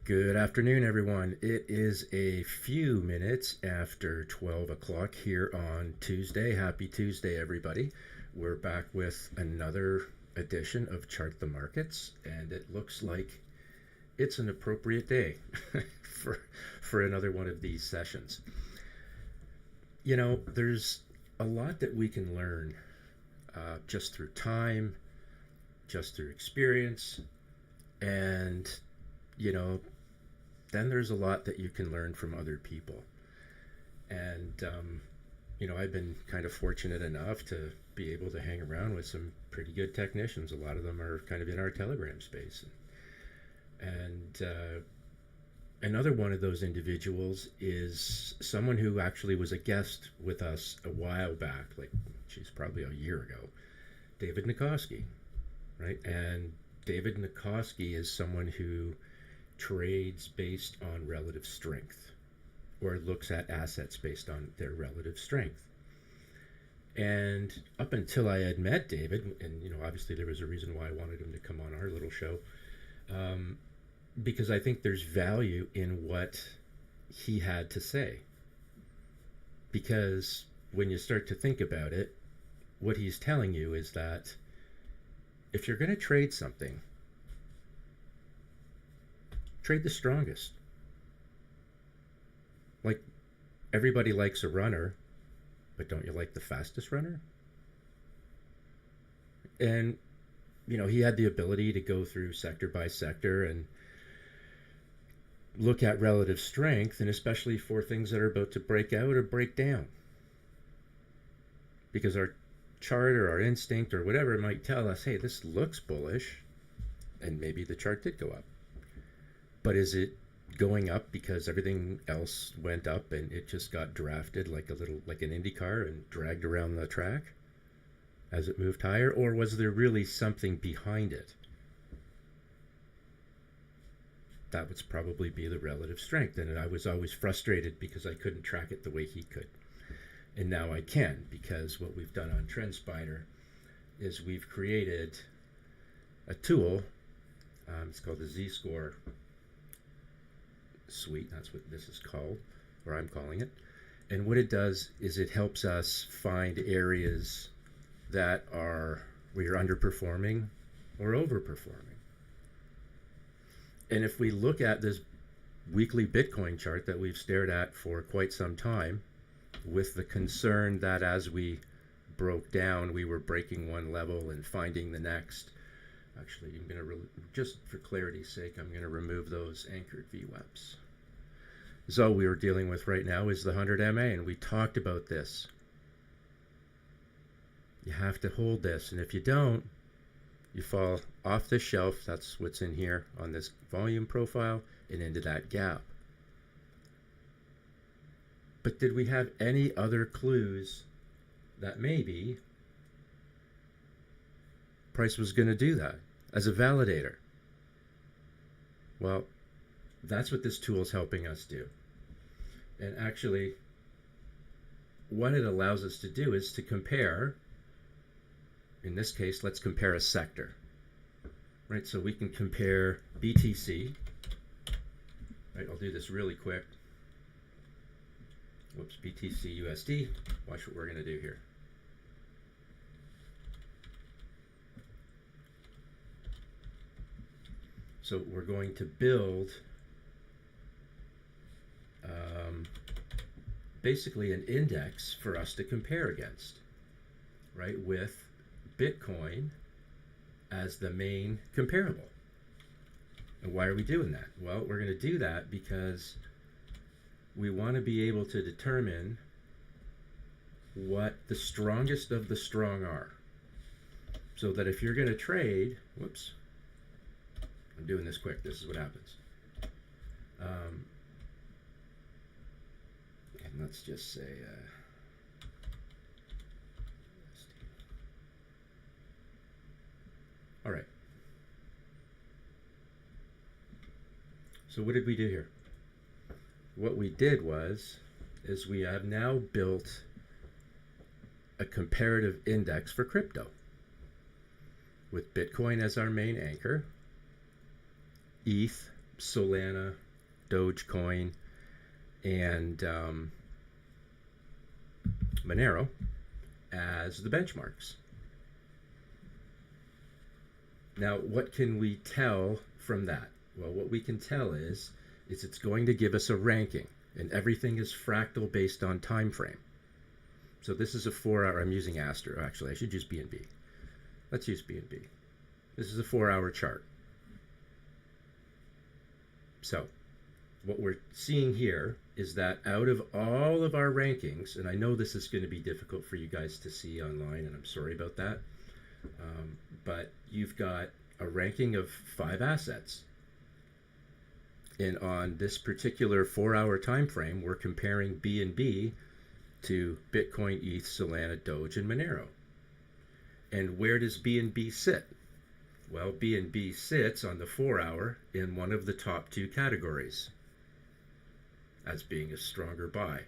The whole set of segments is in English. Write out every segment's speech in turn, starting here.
Good afternoon, everyone. It is a few minutes after 12 o'clock here on Tuesday. Happy Tuesday, everybody. We're back with another edition of Chart the Markets, and it looks like it's an appropriate day for, for another one of these sessions. You know, there's a lot that we can learn just through time, just through experience, and, you know, then there's a lot that you can learn from other people. And, I've been kind of fortunate enough to be able to hang around with some pretty good technicians. A lot of them are kind of in our Telegram space. And another one of those individuals is someone who actually was a guest with us a while back, like, geez, probably a year ago, David Nikoski, right? And David Nikoski is someone who trades based on relative strength or looks at assets based on their relative strength. And up until I had met David, and obviously there was a reason why I wanted him to come on our little show, because I think there's value in what he had to say. Because when you start to think about it, what he's telling you is that if you're going to trade something, trade the strongest. Like, everybody likes a runner, but don't you like the fastest runner? And, he had the ability to go through sector by sector and look at relative strength, and especially for things that are about to break out or break down. Because our chart or our instinct or whatever might tell us, hey, this looks bullish, and maybe the chart did go up. But is it going up because everything else went up and it just got drafted like an Indy car and dragged around the track as it moved higher? Or was there really something behind it? That would probably be the relative strength. And I was always frustrated because I couldn't track it the way he could. And now I can, because what we've done on TrendSpider is we've created a tool. It's called the Z-Score Suite. That's what this is called, or I'm calling it. And what it does is it helps us find areas that are where you're underperforming or overperforming. And if we look at this weekly Bitcoin chart that we've stared at for quite some time, with the concern that as we broke down, we were breaking one level and finding the next. Actually, I'm going to, just for clarity's sake, I'm going to remove those anchored VWAPs. So all we are dealing with right now is the 100 MA, and we talked about this. You have to hold this, and if you don't, you fall off the shelf. That's what's in here on this volume profile and into that gap. But did we have any other clues that maybe price was going to do that as a validator? Well, that's what this tool is helping us do. And actually, what it allows us to do is to compare. In this case, let's compare a sector. Right, so we can compare BTC. Right, I'll do this really quick. Whoops, BTC USD. Watch what we're going to do here. So we're going to build basically an index for us to compare against, right, with Bitcoin as the main comparable. And why are we doing that? Well, we're going to do that because we want to be able to determine what the strongest of the strong are. So that if you're going to trade, whoops, I'm doing this quick, this is what happens. And let's just say, all right. So what did we do here? What we did is we have now built a comparative index for crypto with Bitcoin as our main anchor, ETH Solana, Dogecoin, and Monero as the benchmarks. Now, what can we tell from that? Well, what we can tell is it's going to give us a ranking, and everything is fractal based on time frame. So this is a 4-hour. I'm using Aster. Actually, I should use BNB. Let's use BNB. This is a 4-hour chart. So what we're seeing here is that out of all of our rankings, and I know this is going to be difficult for you guys to see online, and I'm sorry about that, but you've got a ranking of 5 assets. And on this particular 4-hour time frame, we're comparing BNB to Bitcoin, ETH, Solana, Doge, and Monero. And where does BNB sit? Well, BNB sits on the 4-hour in one of the top 2 categories as being a stronger buy,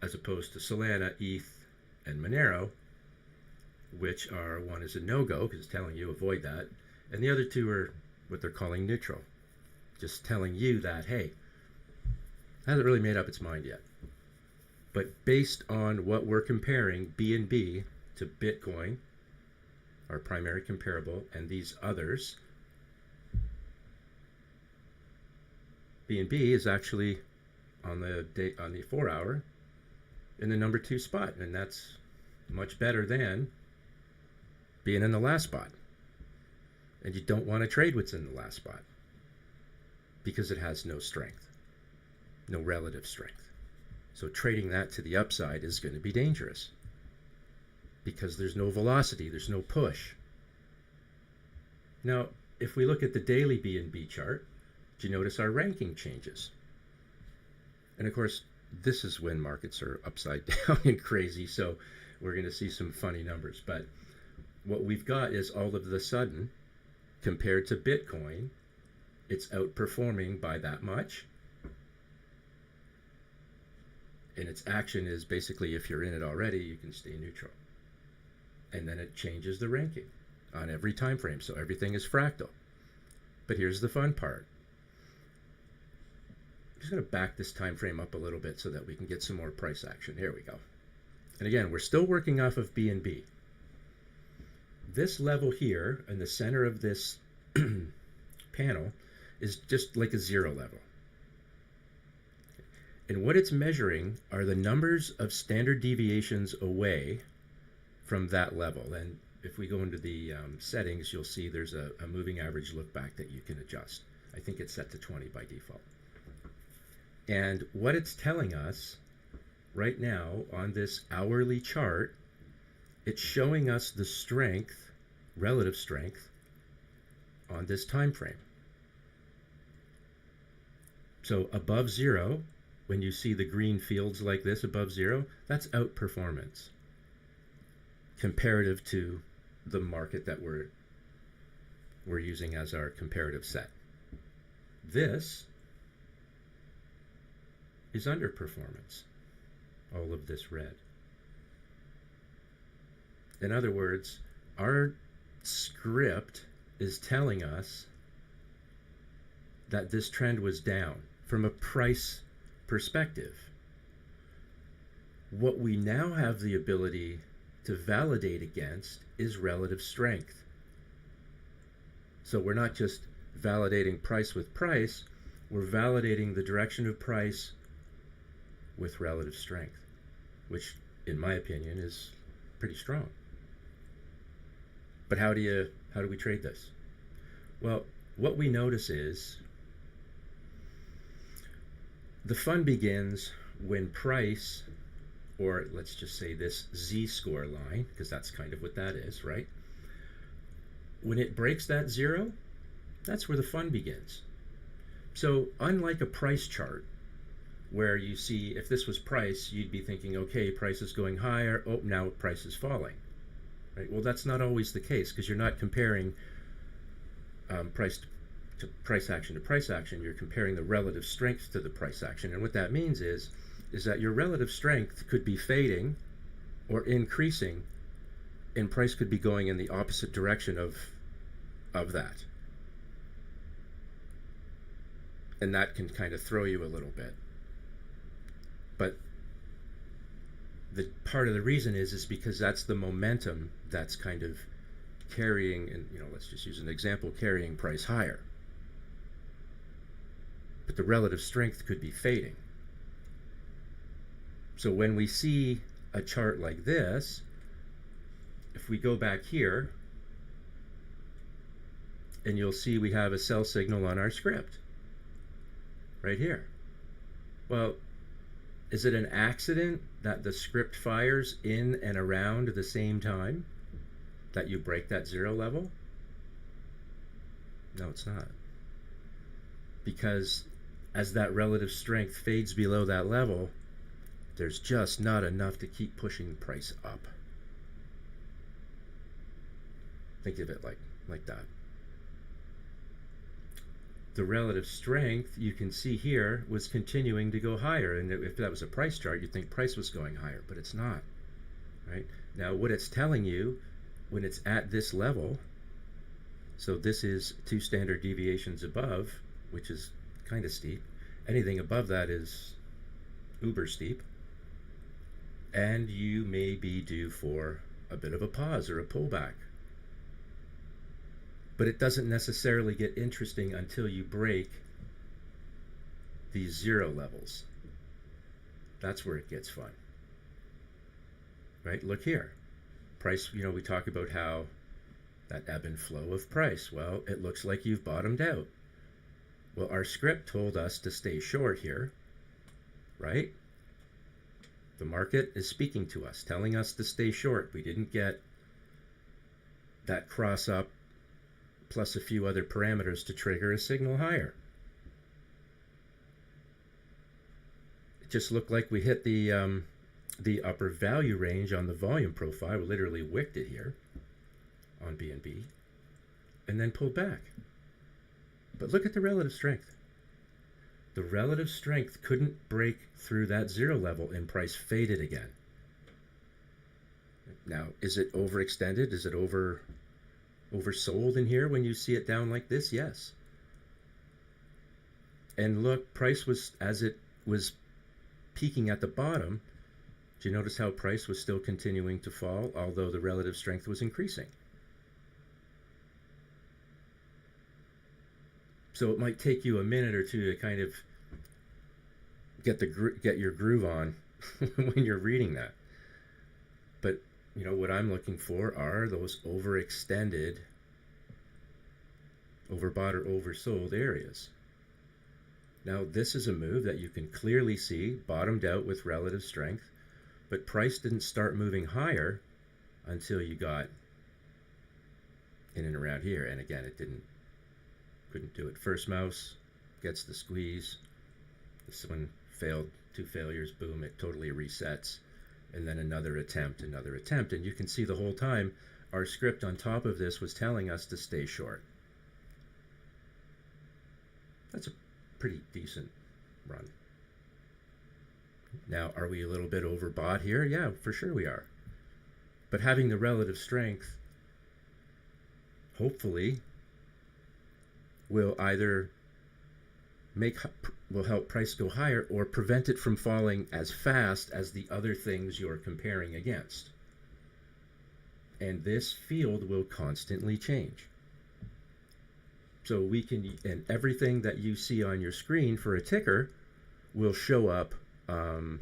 as opposed to Solana, ETH, and Monero, which are, one is a no-go because it's telling you avoid that, and the other 2 are what they're calling neutral, just telling you that, hey, hasn't really made up its mind yet. But based on what we're comparing BNB to Bitcoin, our primary comparable, and these others, BNB is actually on the 4-hour in the number 2 spot, and that's much better than being in the last spot. And you don't want to trade what's in the last spot because it has no strength, no relative strength. So trading that to the upside is going to be dangerous because there's no velocity, there's no push. Now, if we look at the daily BNB chart, do you notice our ranking changes? And of course, this is when markets are upside down and crazy, so we're going to see some funny numbers. But what we've got is all of a sudden, compared to Bitcoin, it's outperforming by that much. And its action is basically, if you're in it already, you can stay neutral. And then it changes the ranking on every time frame, so everything is fractal. But here's the fun part. I'm just going to back this time frame up a little bit so that we can get some more price action. Here we go. And again, we're still working off of BNB. This level here in the center of this panel is just like a 0 level. And what it's measuring are the numbers of standard deviations away from that level. And if we go into the settings, you'll see there's a moving average look back that you can adjust. I think it's set to 20 by default. And what it's telling us right now on this hourly chart, it's showing us the strength, relative strength, on this time frame. So above 0, when you see the green fields like this above 0, that's outperformance comparative to the market that we're using as our comparative set. This is underperformance, all of this red. In other words, our script is telling us that this trend was down from a price perspective. What we now have the ability to validate against is relative strength. So we're not just validating price with price, we're validating the direction of price with relative strength, which in my opinion is pretty strong. But how do we trade this? Well, what we notice is the fun begins when price, or let's just say this z-score line, because that's kind of what that is, right? When it breaks that 0, that's where the fun begins. So unlike a price chart, where you see if this was price, you'd be thinking, okay, price is going higher, oh, now price is falling. Right? Well, that's not always the case because you're not comparing price to price action to price action. You're comparing the relative strength to the price action. And what that means is that your relative strength could be fading or increasing, and price could be going in the opposite direction of that. And that can kind of throw you a little bit. But the part of the reason is because that's the momentum that's kind of carrying, and let's just use an example, carrying price higher. But the relative strength could be fading. So when we see a chart like this, if we go back here, and you'll see we have a sell signal on our script right here. Well, is it an accident that the script fires in and around the same time that you break that zero level? No, it's not. Because as that relative strength fades below that level, there's just not enough to keep pushing price up. Think of it like that. The relative strength, you can see here, was continuing to go higher. And if that was a price chart, you'd think price was going higher, but it's not. Right? Now, what it's telling you, when it's at this level, so this is 2 standard deviations above, which is kind of steep. Anything above that is uber steep. And you may be due for a bit of a pause or a pullback. But it doesn't necessarily get interesting until you break these zero levels. That's where it gets fun. Right? Look here. Price, we talk about how that ebb and flow of price. Well, it looks like you've bottomed out. Well, our script told us to stay short here, right? The market is speaking to us, telling us to stay short. We didn't get that cross up plus a few other parameters to trigger a signal higher. It just looked like we hit the upper value range on the volume profile. We literally wicked it here on BNB and then pulled back. But look at the relative strength. The relative strength couldn't break through that zero level and price faded again. Now, is it overextended? Is it oversold in here when you see it down like this? Yes. And look, price was, as it was peaking at the bottom, do you notice how price was still continuing to fall, although the relative strength was increasing? So it might take you a minute or two to kind of get your groove on when you're reading that. But what I'm looking for are those overextended, overbought or oversold areas. Now, this is a move that you can clearly see bottomed out with relative strength, but price didn't start moving higher until you got in and around here. And again, it couldn't do it. First mouse gets the squeeze. This one failed, 2 failures, boom, it totally resets. And then another attempt. And you can see the whole time our script on top of this was telling us to stay short. That's a pretty decent run. Now, are we a little bit overbought here? Yeah, for sure we are. But having the relative strength, hopefully, will either will help price go higher or prevent it from falling as fast as the other things you're comparing against. And this field will constantly change. So and everything that you see on your screen for a ticker will show up on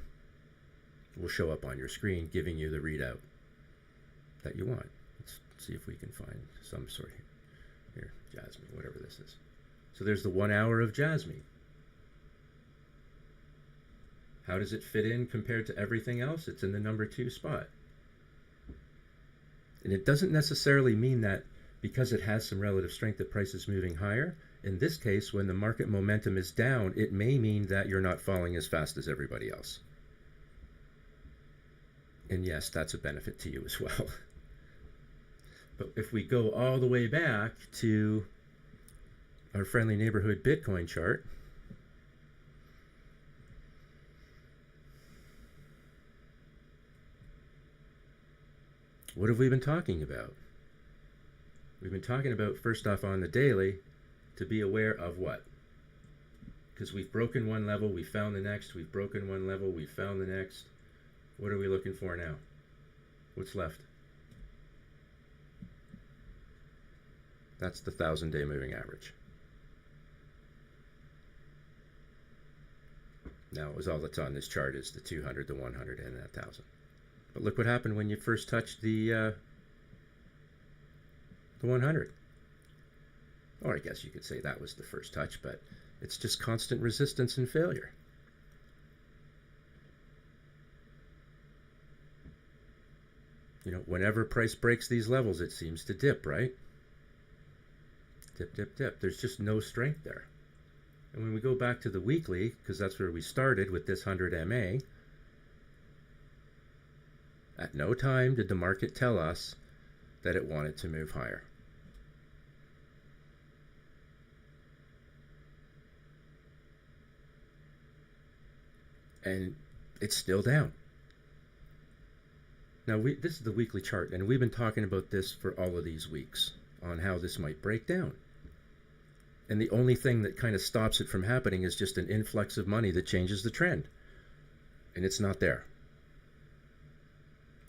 your screen, giving you the readout that you want. Let's see if we can find some sort here, Jasmine, whatever this is. So there's the 1 hour of Jasmine. How does it fit in compared to everything else? It's in the number 2 spot. And it doesn't necessarily mean that because it has some relative strength, the price is moving higher. In this case, when the market momentum is down, it may mean that you're not falling as fast as everybody else. And yes, that's a benefit to you as well. But if we go all the way back to our friendly neighborhood Bitcoin chart, what have we been talking about? We've been talking about, first off on the daily, to be aware of what? Because we've broken one level, we found the next, we've broken one level, we found the next. What are we looking for now? What's left? That's the 1,000-day moving average. Now, all that's on this chart is the 200, the 100, and that 1,000. But look what happened when you first touched the 100. Or I guess you could say that was the first touch, but it's just constant resistance and failure. You know, whenever price breaks these levels, it seems to dip, right? Dip, dip, dip. There's just no strength there. And when we go back to the weekly, because that's where we started with this 100 MA, at no time did the market tell us that it wanted to move higher. And it's still down. Now, this is the weekly chart, and we've been talking about this for all of these weeks on how this might break down. And the only thing that kind of stops it from happening is just an influx of money that changes the trend. And it's not there.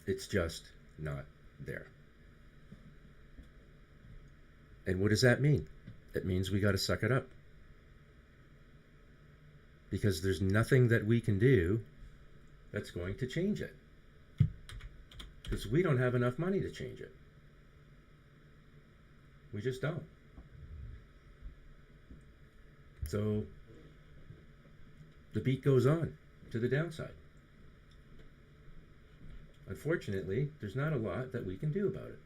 It's just not there. And what does that mean? It means we got to suck it up. Because there's nothing that we can do that's going to change it. Because we don't have enough money to change it. We just don't. So the beat goes on to the downside. Unfortunately, there's not a lot that we can do about it.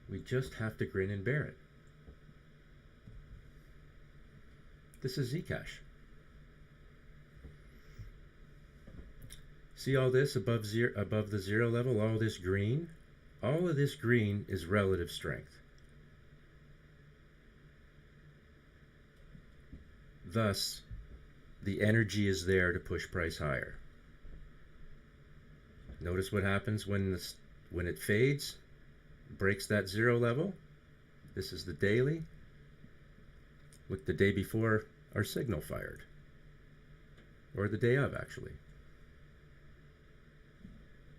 We just have to grin and bear it. This is Zcash. See all this above the zero level, all this green? All of this green is relative strength. Thus, the energy is there to push price higher. Notice what happens when it fades, breaks that zero level. This is the daily. Look, the day before our signal fired. Or the day of, actually.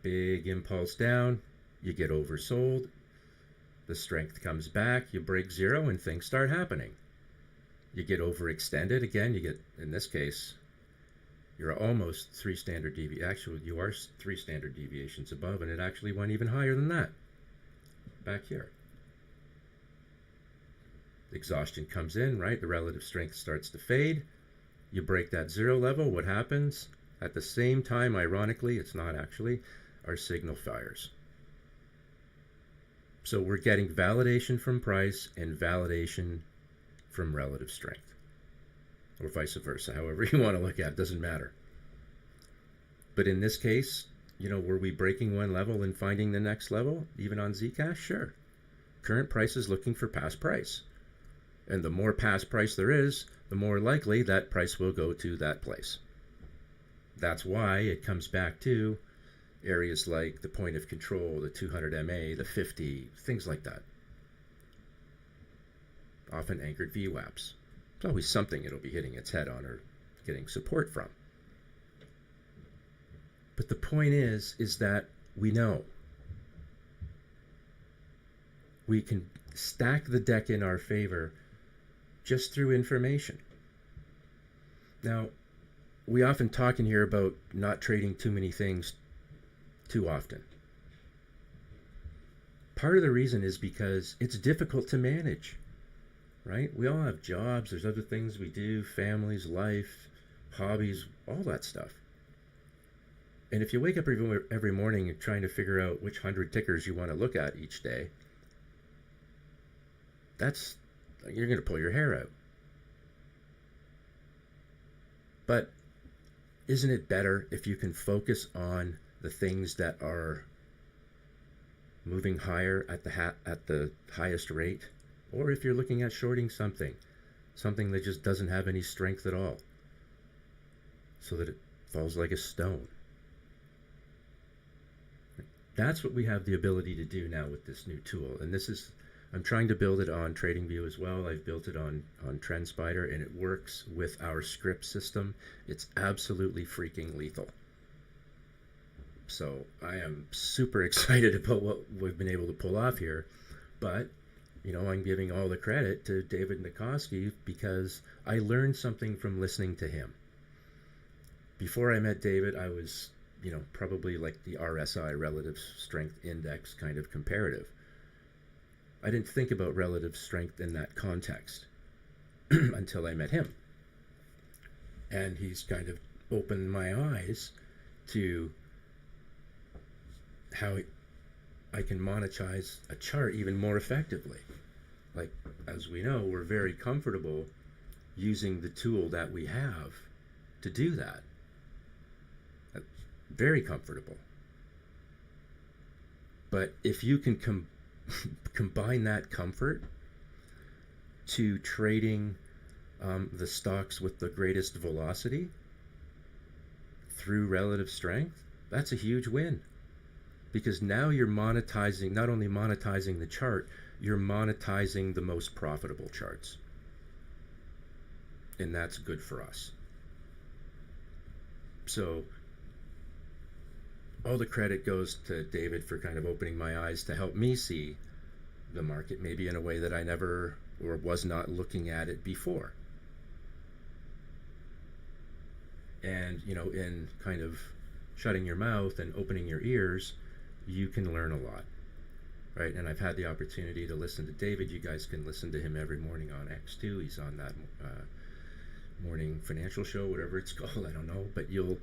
Big impulse down, you get oversold, the strength comes back, you break zero, and things start happening. You get overextended again, you get, in this case, you're almost 3 standard deviations. Actually, you are 3 standard deviations above, and it actually went even higher than that, back here. Exhaustion comes in, right? The relative strength starts to fade. You break that zero level, what happens? At the same time, ironically, it's not actually, our signal fires. So we're getting validation from price and validation from relative strength, or vice versa, however you want to look at it, doesn't matter. But in this case, you know, were we breaking one level and finding the next level, even on Zcash? Sure. Current price is looking for past price. And the more past price there is, the more likely that price will go to that place. That's why it comes back to areas like the point of control, the 200 MA, the 50, things like that. Often anchored VWAPs. It's always something it'll be hitting its head on or getting support from. But the point is that we know. We can stack the deck in our favor just through information. Now, we often talk in here about not trading too many things too often. Part of the reason is because it's difficult to manage, right? We all have jobs, there's other things we do, families, life, hobbies, all that stuff. And if you wake up every morning and trying to figure out which 100 tickers you want to look at each day, you're going to pull your hair out. But isn't it better if you can focus on the things that are moving higher at the highest rate? Or if you're looking at shorting something that just doesn't have any strength at all, so that it falls like a stone. That's what we have the ability to do now with this new tool. And this is I'm trying to build it on TradingView as well. I've built it on TrendSpider, and it works with our script system. It's absolutely freaking lethal. So I am super excited about what we've been able to pull off here. But, you know, I'm giving all the credit to David Nikoski because I learned something from listening to him. Before I met David, I was, you know, probably like the RSI, Relative Strength Index kind of comparative. I didn't think about relative strength in that context until I met him. And he's kind of opened my eyes to how I can monetize a chart even more effectively. Like, as we know, we're very comfortable using the tool that we have to do that. Very comfortable. But if you can combine that comfort to trading the stocks with the greatest velocity through relative strength, that's a huge win. Because now you're monetizing, not only monetizing the chart, you're monetizing the most profitable charts. And that's good for us. So all the credit goes to David for kind of opening my eyes to help me see the market maybe in a way that I never or was not looking at it before. And, you know, in kind of shutting your mouth and opening your ears, you can learn a lot, right? And I've had the opportunity to listen to David. You guys can listen to him every morning on X2. He's on that morning financial show, whatever it's called, I don't know. But you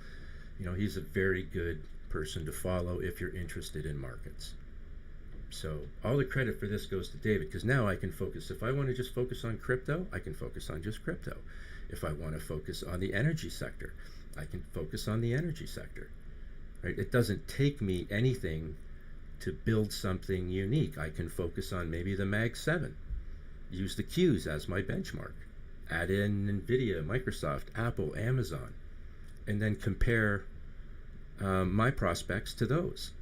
know, he's a very good person to follow if you're interested in markets. So all the credit for this goes to David, because now I can focus. If I want to just focus on crypto, I can focus on just crypto. If I want to focus on the energy sector, I can focus on the energy sector. Right? It doesn't take me anything to build something unique. I can focus on maybe the Mag 7, use the Qs as my benchmark, add in NVIDIA, Microsoft, Apple, Amazon, and then compare my prospects to those.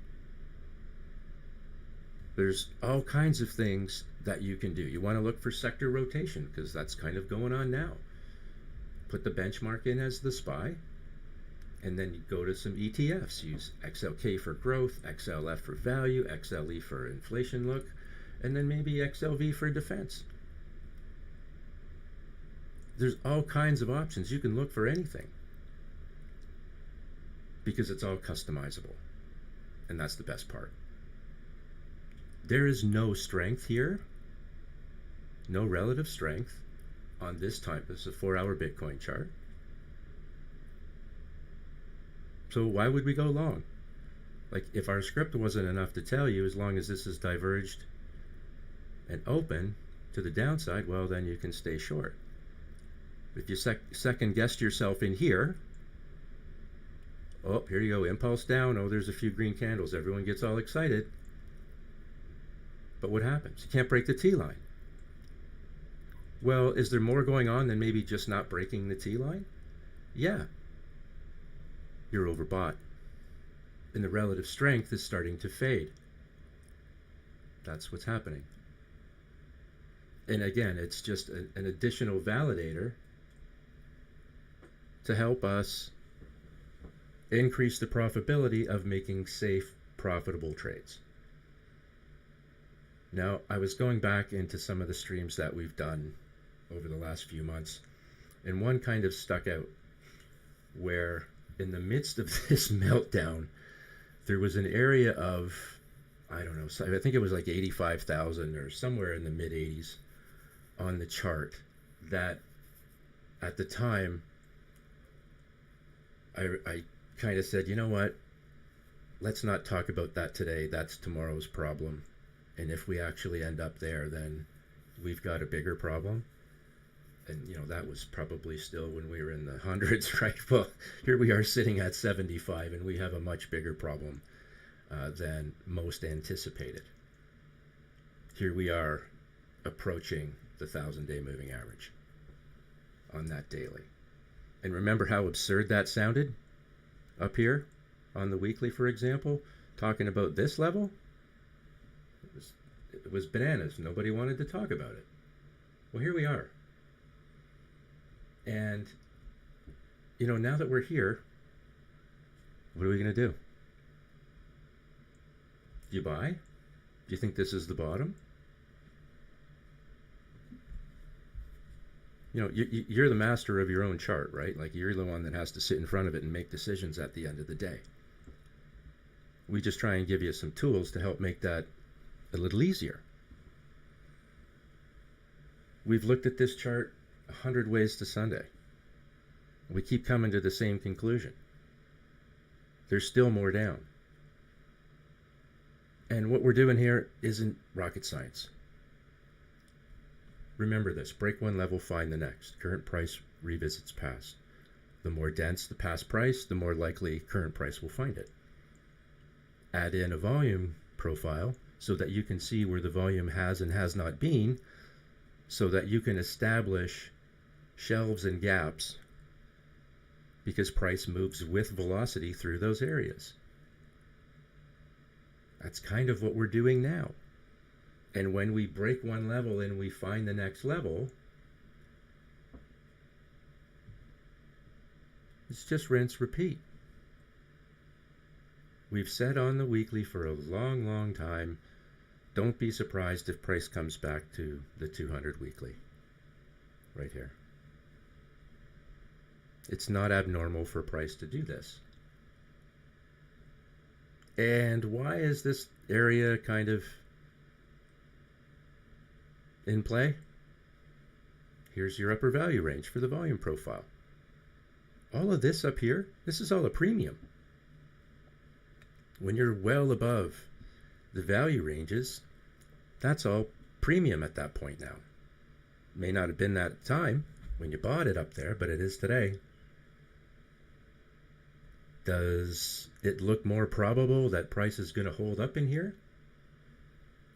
There's all kinds of things that you can do. You want to look for sector rotation because that's kind of going on now. Put the benchmark in as the SPY, and then you go to some ETFs. Use XLK for growth, XLF for value, XLE for inflation look, and then maybe XLV for defense. There's all kinds of options. You can look for anything because it's all customizable, and that's the best part. There is no strength here, no relative strength on this time. This is a 4-hour Bitcoin chart. So why would we go long? Like, if our script wasn't enough to tell you, as long as this is diverged and open to the downside, well, then you can stay short. If you second guessed yourself in here, oh, here you go, impulse down, oh, there's a few green candles, everyone gets all excited. But what happens? You can't break the T-line. Well, is there more going on than maybe just not breaking the T-line? Yeah. You're overbought. And the relative strength is starting to fade. That's what's happening. And again, it's just an additional validator to help us increase the profitability of making safe, profitable trades. Now, I was going back into some of the streams that we've done over the last few months, and one kind of stuck out where in the midst of this meltdown, there was an area of, I don't know, I think it was like 85,000 or somewhere in the mid 80s on the chart that at the time I kind of said, you know what, let's not talk about that today. That's tomorrow's problem. And if we actually end up there, then we've got a bigger problem. And, you know, that was probably still when we were in the hundreds, right? Well, here we are sitting at 75, and we have a much bigger problem than most anticipated. Here we are approaching the 1,000-day moving average on that daily. And remember how absurd that sounded up here on the weekly, for example, talking about this level? it was bananas. Nobody wanted to talk about it. Well, here we are. And, now that we're here, what are we going to do? Do you buy? Do you think this is the bottom? You're the master of your own chart, right? Like, you're the one that has to sit in front of it and make decisions at the end of the day. We just try and give you some tools to help make that a little easier. We've looked at this chart 100 ways to Sunday. We keep coming to the same conclusion. There's still more down. And what we're doing here isn't rocket science. Remember this: break one level, find the next. Current price revisits past. The more dense the past price, the more likely current price will find it. Add in a volume profile so that you can see where the volume has and has not been, so that you can establish shelves and gaps, because price moves with velocity through those areas. That's kind of what we're doing now. And when we break one level and we find the next level, it's just rinse, repeat. We've said on the weekly for a long, long time, don't be surprised if price comes back to the 200 weekly. Right here. It's not abnormal for price to do this. And why is this area kind of in play? Here's your upper value range for the volume profile. All of this up here, this is all a premium. When you're well above the value ranges, that's all premium at that point now. May not have been that at the time when you bought it up there, but it is today. Does it look more probable that price is going to hold up in here?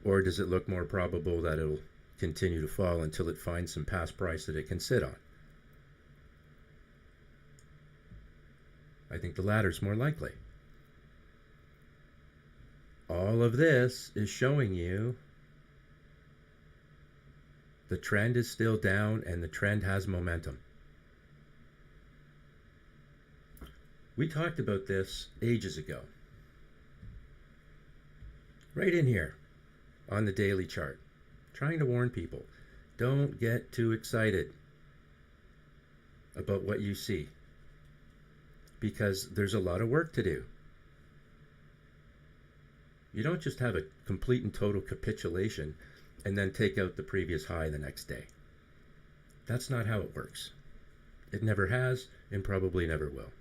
Or does it look more probable that it'll continue to fall until it finds some past price that it can sit on? I think the latter's more likely. All of this is showing you the trend is still down and the trend has momentum. We talked about this ages ago. Right in here on the daily chart. Trying to warn people, don't get too excited about what you see, because there's a lot of work to do. You don't just have a complete and total capitulation and then take out the previous high the next day. That's not how it works. It never has and probably never will.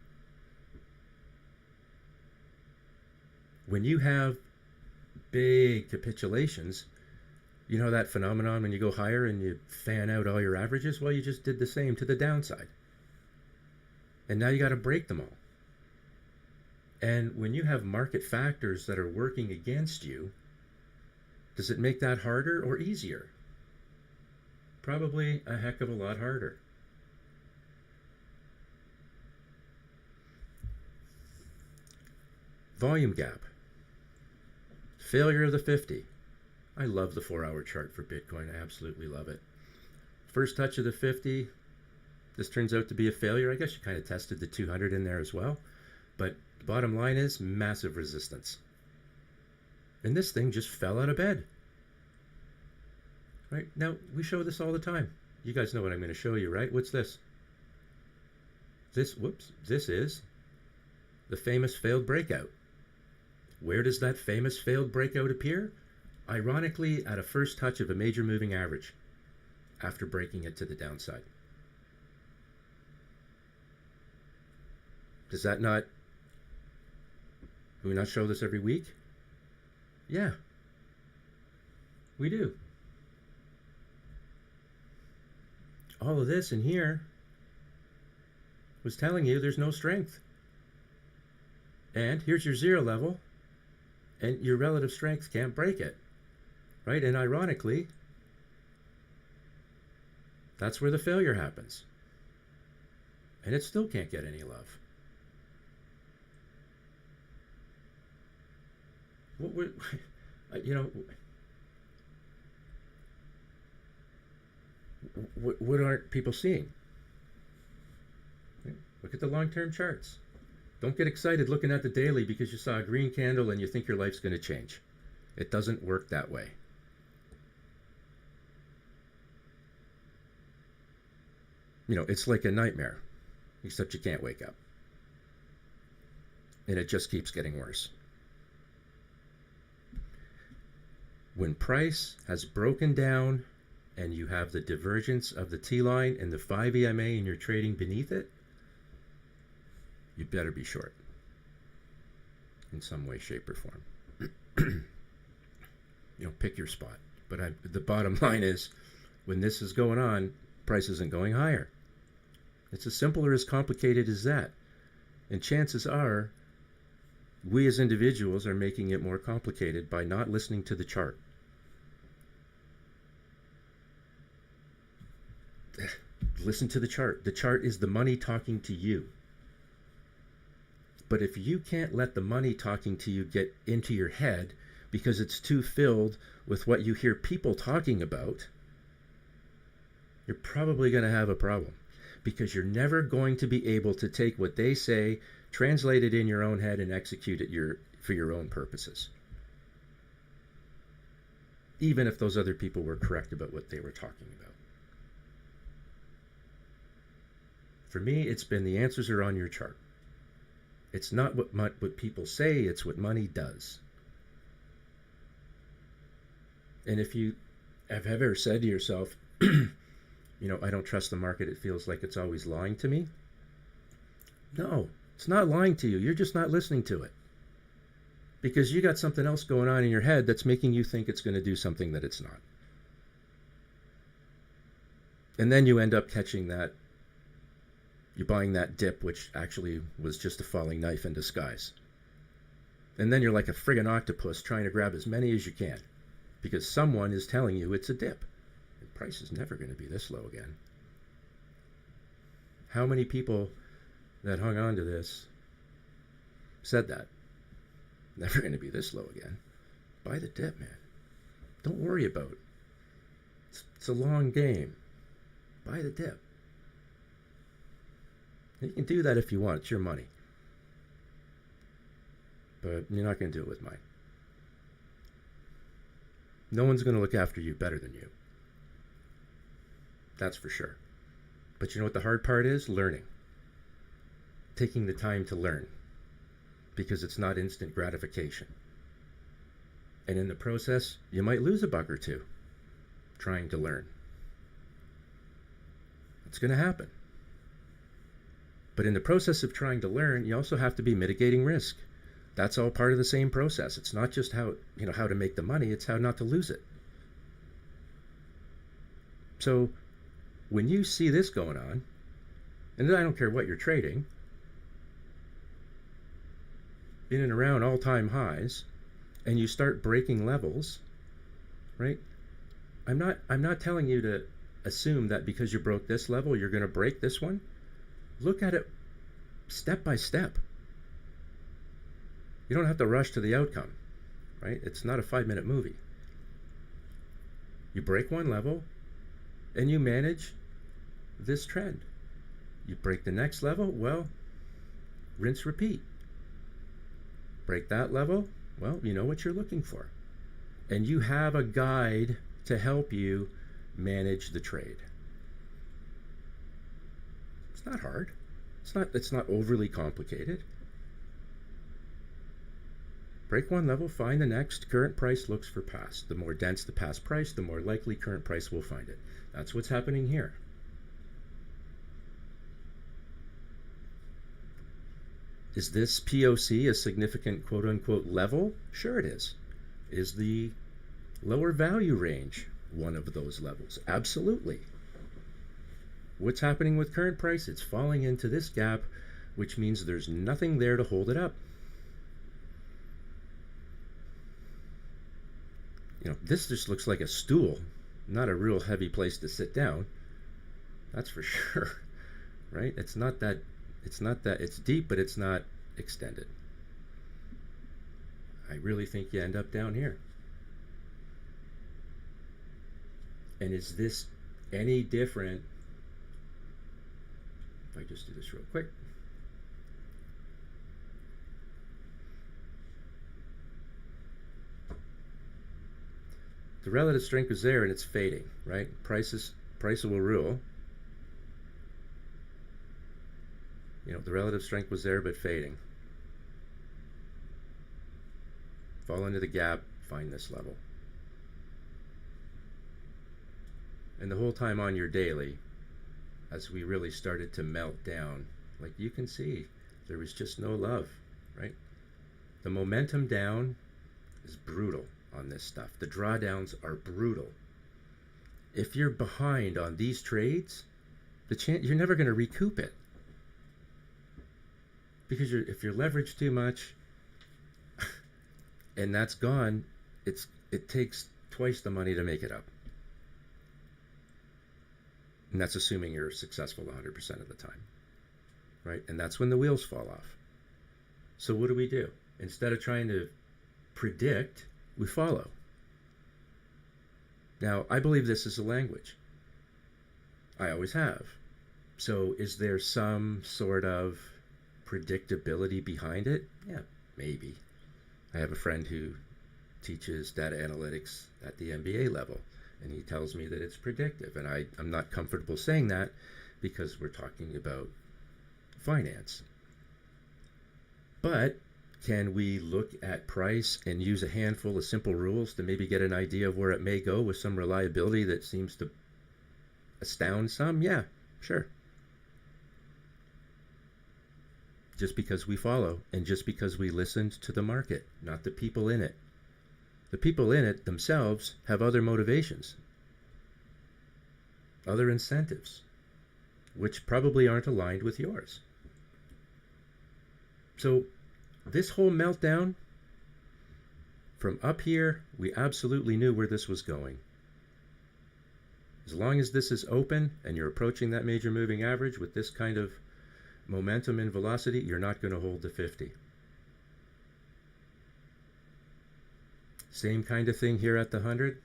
When you have big capitulations, you know that phenomenon when you go higher and you fan out all your averages? Well, you just did the same to the downside. And now you got to break them all. And when you have market factors that are working against you, does it make that harder or easier? Probably a heck of a lot harder. Volume gap. Failure of the 50. I love the 4-hour chart for Bitcoin. I absolutely love it. First touch of the 50. This turns out to be a failure. I guess you kind of tested the 200 in there as well. But the bottom line is massive resistance. And this thing just fell out of bed. Right? Now, we show this all the time. You guys know what I'm going to show you, right? What's this? This is the famous failed breakout. Where does that famous failed breakout appear? Ironically, at a first touch of a major moving average after breaking it to the downside. Does that not... Do we not show this every week? Yeah. We do. All of this in here was telling you there's no strength. And here's your zero level, and your relative strength can't break it. Right? And ironically, that's where the failure happens. And it still can't get any love. What aren't people seeing? Look at the long-term charts. Don't get excited looking at the daily because you saw a green candle and you think your life's going to change. It doesn't work that way. It's like a nightmare, except you can't wake up. And it just keeps getting worse. When price has broken down and you have the divergence of the T-line and the 5 EMA and you're trading beneath it, you better be short in some way, shape, or form. Pick your spot. But the bottom line is, when this is going on, price isn't going higher. It's as simple or as complicated as that. And chances are, we as individuals are making it more complicated by not listening to the chart. Listen to the chart. The chart is the money talking to you. But if you can't let the money talking to you get into your head because it's too filled with what you hear people talking about, you're probably going to have a problem, because you're never going to be able to take what they say, translate it in your own head, and execute it for your own purposes. Even if those other people were correct about what they were talking about. For me, it's been the answers are on your chart. It's not what people say, it's what money does. And if you have ever said to yourself, I don't trust the market, it feels like it's always lying to me. No, it's not lying to you. You're just not listening to it. Because you got something else going on in your head that's making you think it's going to do something that it's not. And then you end up catching that. You're buying that dip, which actually was just a falling knife in disguise. And then you're like a friggin' octopus trying to grab as many as you can, because someone is telling you it's a dip. The price is never going to be this low again. How many people that hung on to this said that? Never going to be this low again. Buy the dip, man. Don't worry about it. It's a long game. Buy the dip. You can do that if you want. It's your money. But you're not going to do it with mine. No one's going to look after you better than you. That's for sure. But you know what the hard part is? Learning. Taking the time to learn. Because it's not instant gratification. And in the process, you might lose a buck or two trying to learn. It's going to happen. But in the process of trying to learn, you also have to be mitigating risk. That's all part of the same process. It's not just how to make the money, it's how not to lose it. So when you see this going on, and I don't care what you're trading, in and around all-time highs, and you start breaking levels, right? I'm not telling you to assume that because you broke this level, you're going to break this one. Look at it step by step. You don't have to rush to the outcome, right? It's not a 5-minute movie. You break one level, and you manage this trend. You break the next level, well, rinse, repeat. Break that level, well, you know what you're looking for. And you have a guide to help you manage the trade. It's not hard. It's not overly complicated. Break one level, find the next. Current price looks for past. The more dense the past price, the more likely current price will find it. That's what's happening here. Is this POC a significant quote-unquote level? Sure it is. Is the lower value range one of those levels? Absolutely. What's happening with current price? It's falling into this gap, which means there's nothing there to hold it up. This just looks like a stool, not a real heavy place to sit down. That's for sure, right? It's deep, but it's not extended. I really think you end up down here. And is this any different. If I just do this real quick. The relative strength is there and it's fading, right? Price will rule. You know, the relative strength was there but fading. Fall into the gap, find this level. And the whole time on your daily, as we really started to melt down, like you can see, there was just no love, right? The momentum down is brutal on this stuff. The drawdowns are brutal. If you're behind on these trades, you're never going to recoup it. Because if you're leveraged too much and that's gone, it takes twice the money to make it up. And that's assuming you're successful 100% of the time, right? And that's when the wheels fall off. So what do? Instead of trying to predict, we follow. Now, I believe this is a language. I always have. So is there some sort of predictability behind it? Yeah, maybe. I have a friend who teaches data analytics at the MBA level, and he tells me that it's predictive. And I'm not comfortable saying that because we're talking about finance. But can we look at price and use a handful of simple rules to maybe get an idea of where it may go with some reliability that seems to astound some? Yeah, sure. Just because we follow and just because we listened to the market, not the people in it. The people in it themselves have other motivations, other incentives, which probably aren't aligned with yours. So this whole meltdown, from up here, we absolutely knew where this was going. As long as this is open and you're approaching that major moving average with this kind of momentum and velocity, you're not going to hold the 50. Same kind of thing here at the 100.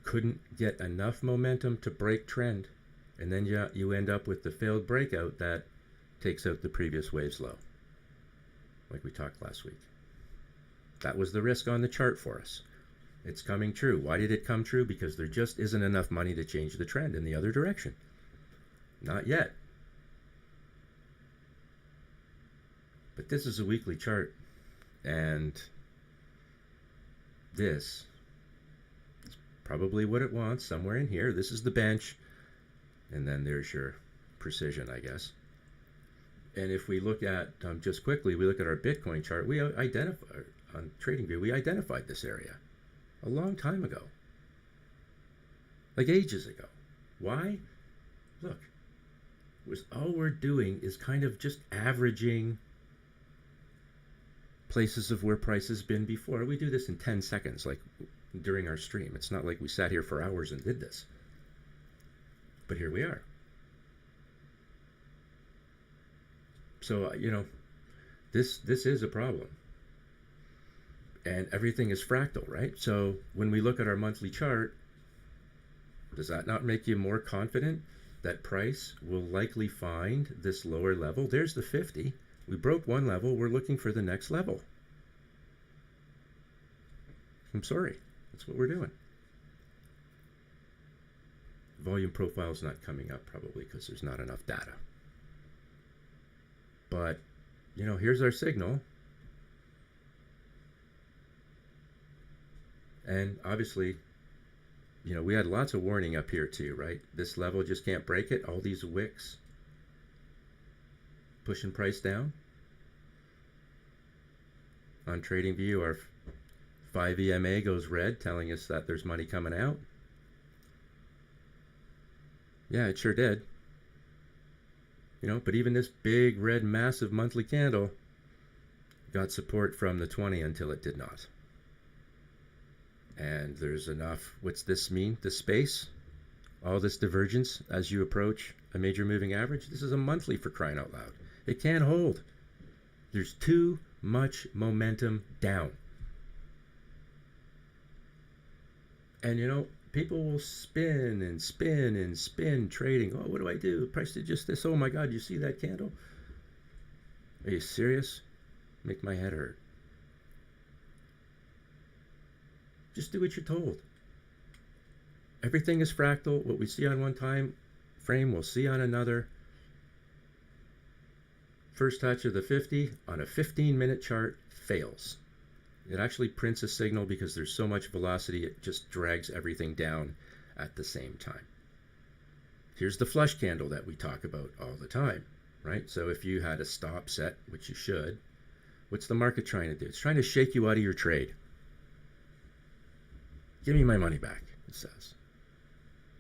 Couldn't get enough momentum to break trend, and then you end up with the failed breakout that takes out the previous wave's low, like we talked last week. That was the risk on the chart for us. It's coming true. Why did it come true? Because there just isn't enough money to change the trend in the other direction. Not yet. But this is a weekly chart, and this is probably what it wants, somewhere in here. This is the bench, and then there's your precision, I guess. And if we look at, just quickly, we look at our Bitcoin chart, we identify, on TradingView, we identified this area a long time ago, like ages ago. Why? Look, all we're doing is kind of just averaging places of where price has been before. We do this in 10 seconds, like during our stream. It's not like we sat here for hours and did this. But here we are. So, this is a problem. And everything is fractal, right? So when we look at our monthly chart, does that not make you more confident that price will likely find this lower level? There's the 50. We broke one level. We're looking for the next level. I'm sorry. That's what we're doing. Volume profile is not coming up probably because there's not enough data. But, here's our signal. And obviously, we had lots of warning up here too, right? This level just can't break it. All these wicks pushing price down. On TradingView, our 5 EMA goes red, telling us that there's money coming out. Yeah, it sure did. But even this big red massive monthly candle got support from the 20 until it did not. And there's enough. What's this mean? The space? All this divergence as you approach a major moving average? This is a monthly, for crying out loud. It can't hold. There's too much momentum down. And People will spin and spin and spin trading. Oh, what do I do? The price did just this. Oh my God, you see that candle? Are you serious? Make my head hurt. Just do what you're told. Everything is fractal. What we see on one time frame, we'll see on another. First touch of the 50 on a 15-minute chart fails. It actually prints a signal because there's so much velocity, it just drags everything down at the same time. Here's the flush candle that we talk about all the time, right? So if you had a stop set, which you should, what's the market trying to do? It's trying to shake you out of your trade. Give me my money back, it says.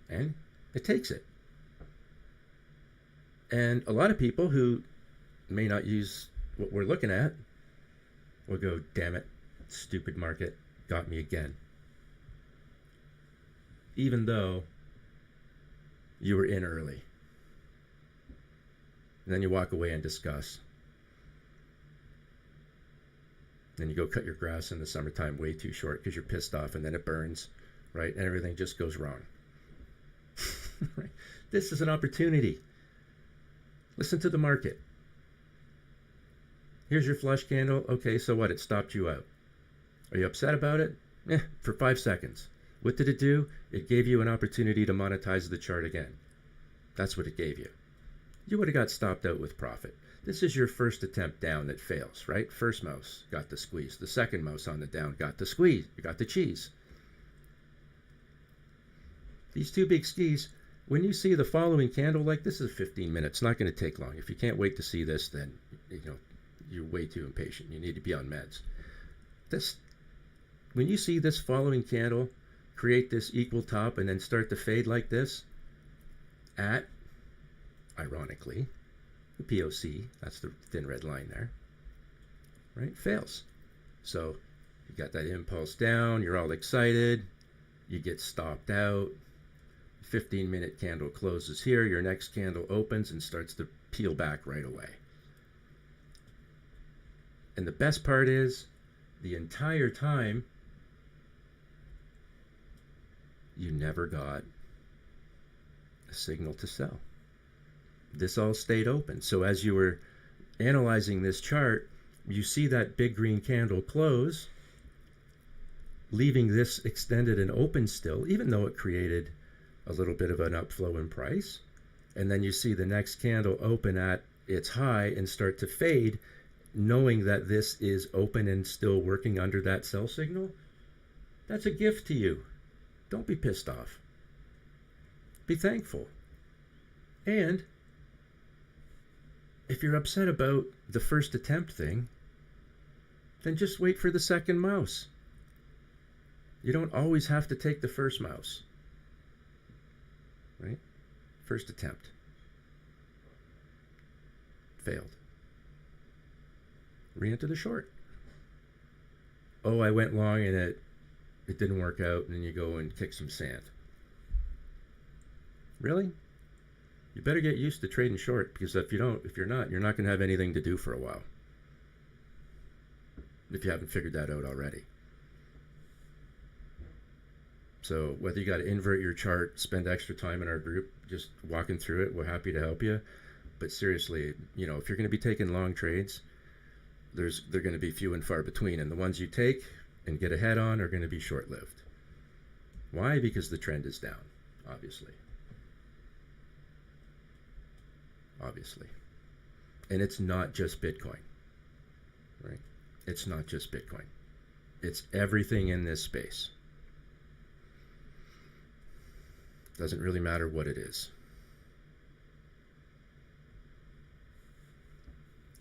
And it takes it. And a lot of people who may not use what we're looking at will go, damn it, stupid market, got me again. Even though you were in early. And then you walk away and discuss. Then you go cut your grass in the summertime way too short because you're pissed off, and then it burns, right? And everything just goes wrong. Right? This is an opportunity. Listen to the market. Here's your flush candle. Okay, so what? It stopped you out. Are you upset about it? For 5 seconds. What did it do? It gave you an opportunity to monetize the chart again. That's what it gave you. You would have got stopped out with profit. This is your first attempt down that fails, right? First mouse got the squeeze. The second mouse on the down got the squeeze. You got the cheese. These two big skis, when you see the following candle, like this is 15 minutes, it's not going to take long. If you can't wait to see this, then you're way too impatient. You need to be on meds. When you see this following candle create this equal top and then start to fade like this at, ironically, the POC, that's the thin red line there, right? Fails. So you got that impulse down, you're all excited, you get stopped out, 15-minute candle closes here, your next candle opens and starts to peel back right away. And the best part is, the entire time, you never got a signal to sell. This all stayed open. So as you were analyzing this chart, you see that big green candle close, leaving this extended and open still, even though it created a little bit of an upflow in price. And then you see the next candle open at its high and start to fade, knowing that this is open and still working under that sell signal. That's a gift to you. Don't be pissed off. Be thankful. And if you're upset about the first attempt thing, then just wait for the second mouse. You don't always have to take the first mouse. Right? First attempt. Failed. Re-enter the short. Oh, I went long and it didn't work out, and then you go and kick some sand. Really? You better get used to trading short, because if you're not, you're not going to have anything to do for a while. If you haven't figured that out already. So whether you got to invert your chart, spend extra time in our group, just walking through it, we're happy to help you. But seriously, if you're going to be taking long trades, they're going to be few and far between, and the ones you take and get ahead on are going to be short-lived. Why? Because the trend is down, obviously. And it's not just Bitcoin, right? It's not just Bitcoin. It's everything in this space. Doesn't really matter what it is.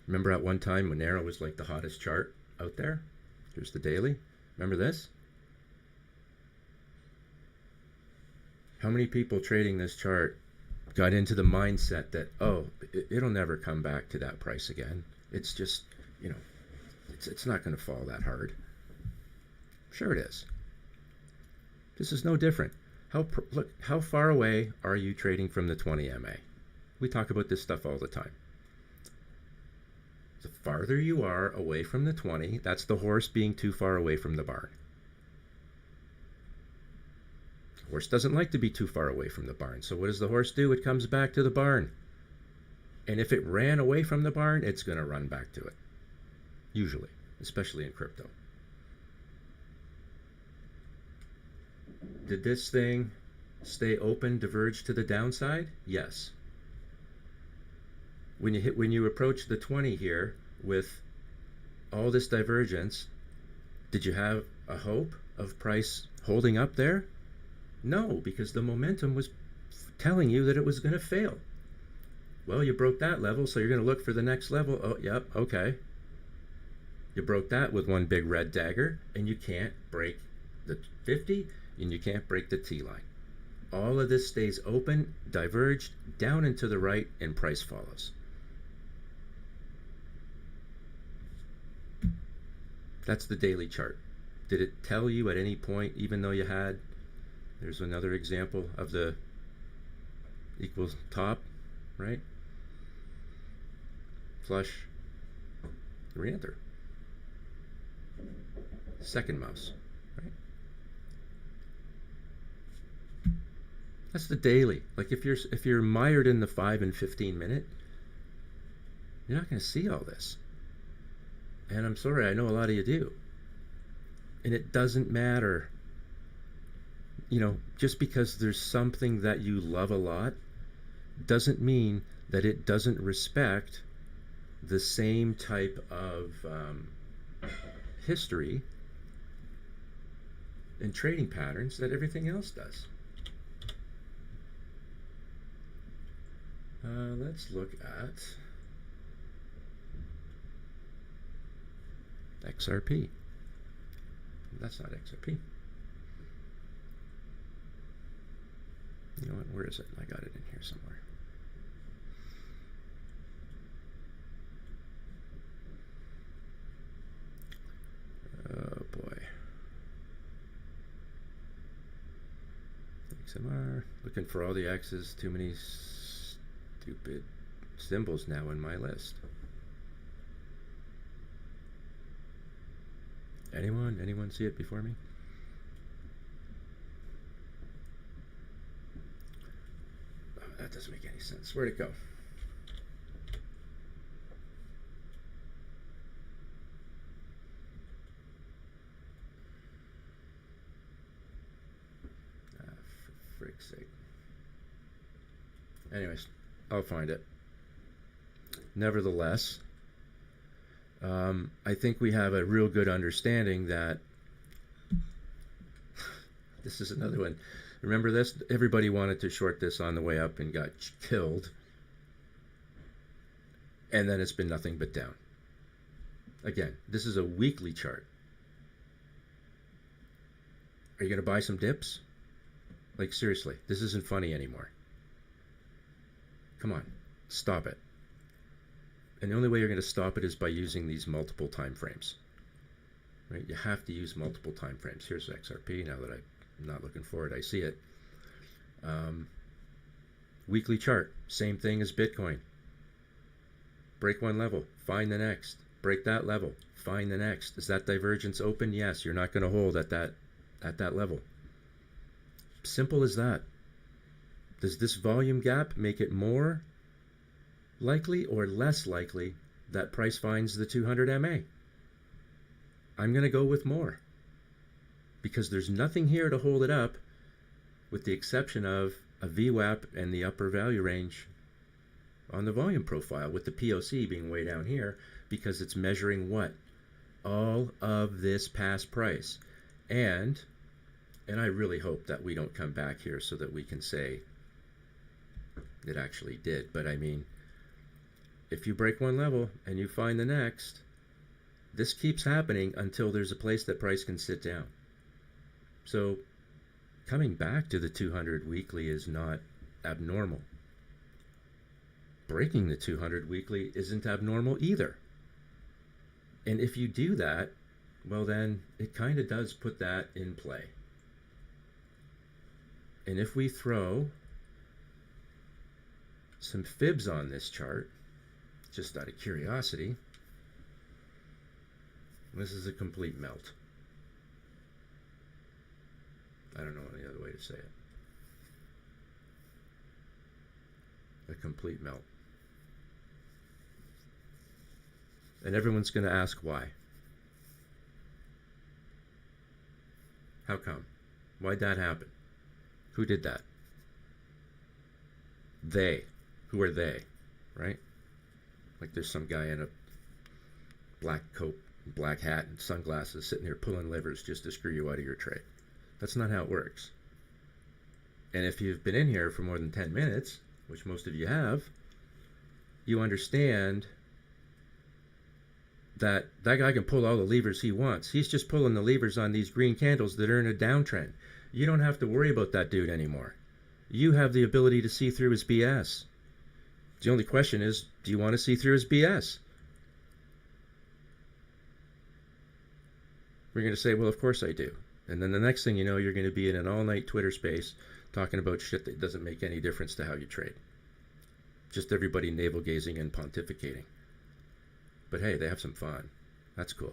Remember at one time when Monero was like the hottest chart out there? Here's the daily. Remember this? How many people trading this chart got into the mindset that, oh, it'll never come back to that price again. It's just, it's not going to fall that hard. Sure it is. This is no different. Look, how far away are you trading from the 20 MA? We talk about this stuff all the time. The farther you are away from the 20, that's the horse being too far away from the barn. Horse doesn't like to be too far away from the barn. So what does the horse do? It comes back to the barn. And if it ran away from the barn, it's going to run back to it. Usually, especially in crypto. Did this thing stay open, diverge to the downside? Yes. When you approach the 20 here with all this divergence, did you have a hope of price holding up there? No, because the momentum was telling you that it was going to fail. Well, you broke that level, so you're going to look for the next level. Oh, yep, okay. You broke that with one big red dagger, and you can't break the 50, and you can't break the T-line. All of this stays open, diverged, down and to the right, and price follows. That's the daily chart. Did it tell you at any point, even though you had, there's another example of the equals top, right? Flush, re-enter. Second mouse, right? That's the daily. Like if you're mired in the 5 and 15 minute, you're not going to see all this. And I'm sorry, I know a lot of you do. And it doesn't matter. You know, just because there's something that you love a lot doesn't mean that it doesn't respect the same type of history and trading patterns that everything else does. Let's look at XRP. That's not XRP. You know what? Where is it? I got it in here somewhere. Oh boy. XMR. Looking for all the X's. Too many stupid symbols now in my list. Anyone see it before me? Oh, that doesn't make any sense. Where'd it go? For frick's sake. Anyways, I'll find it. Nevertheless, I think we have a real good understanding that this is another one. Remember this? Everybody wanted to short this on the way up and got killed. And then it's been nothing but down. Again, this is a weekly chart. Are you going to buy some dips? Like, seriously, this isn't funny anymore. Come on, stop it. And the only way you're going to stop it is by using these multiple time frames. Right? You have to use multiple time frames. Here's XRP. Now that I'm not looking for it, I see it. Weekly chart, same thing as Bitcoin. Break one level, find the next. Break that level, find the next. Is that divergence open? Yes, you're not going to hold at that level. Simple as that. Does this volume gap make it more likely or less likely that price finds the 200 MA? I'm going to go with more, because there's nothing here to hold it up with the exception of a VWAP and the upper value range on the volume profile, with the POC being way down here because it's measuring what? All of this past price. And I really hope that we don't come back here so that we can say it actually did. But I mean, if you break one level and you find the next, this keeps happening until there's a place that price can sit down. So coming back to the 200 weekly is not abnormal. Breaking the 200 weekly isn't abnormal either. And if you do that, well then it kind of does put that in play. And if we throw some fibs on this chart, just out of curiosity, this is a complete melt. I don't know any other way to say it. A complete melt. And everyone's going to ask why. How come? Why'd that happen? Who did that? They. Who are they? Right? Like there's some guy in a black coat, black hat, and sunglasses sitting here pulling levers just to screw you out of your trade. That's not how it works. And if you've been in here for more than 10 minutes, which most of you have, you understand that that guy can pull all the levers he wants. He's just pulling the levers on these green candles that are in a downtrend. You don't have to worry about that dude anymore. You have the ability to see through his BS. The only question is, do you want to see through his BS? We're going to say, well, of course I do. And then the next thing you know, you're going to be in an all-night Twitter space talking about shit that doesn't make any difference to how you trade. Just everybody navel-gazing and pontificating. But hey, they have some fun. That's cool.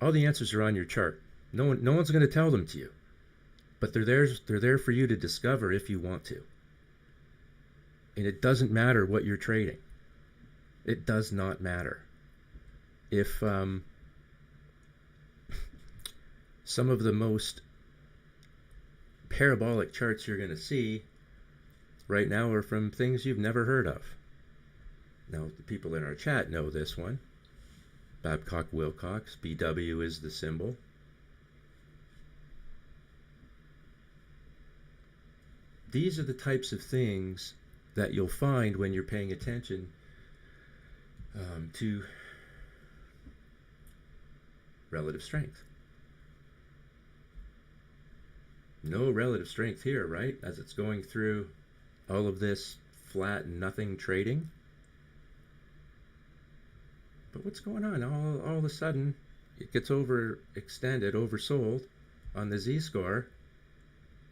All the answers are on your chart. No one's going to tell them to you. But they're there for you to discover if you want to. And it doesn't matter what you're trading. It does not matter. If some of the most parabolic charts you're going to see right now are from things you've never heard of. Now, the people in our chat know this one. Babcock Wilcox, BW is the symbol. These are the types of things that you'll find when you're paying attention to relative strength. No relative strength here, right? As it's going through all of this flat nothing trading. But what's going on? All of a sudden, it gets overextended, oversold on the Z-score.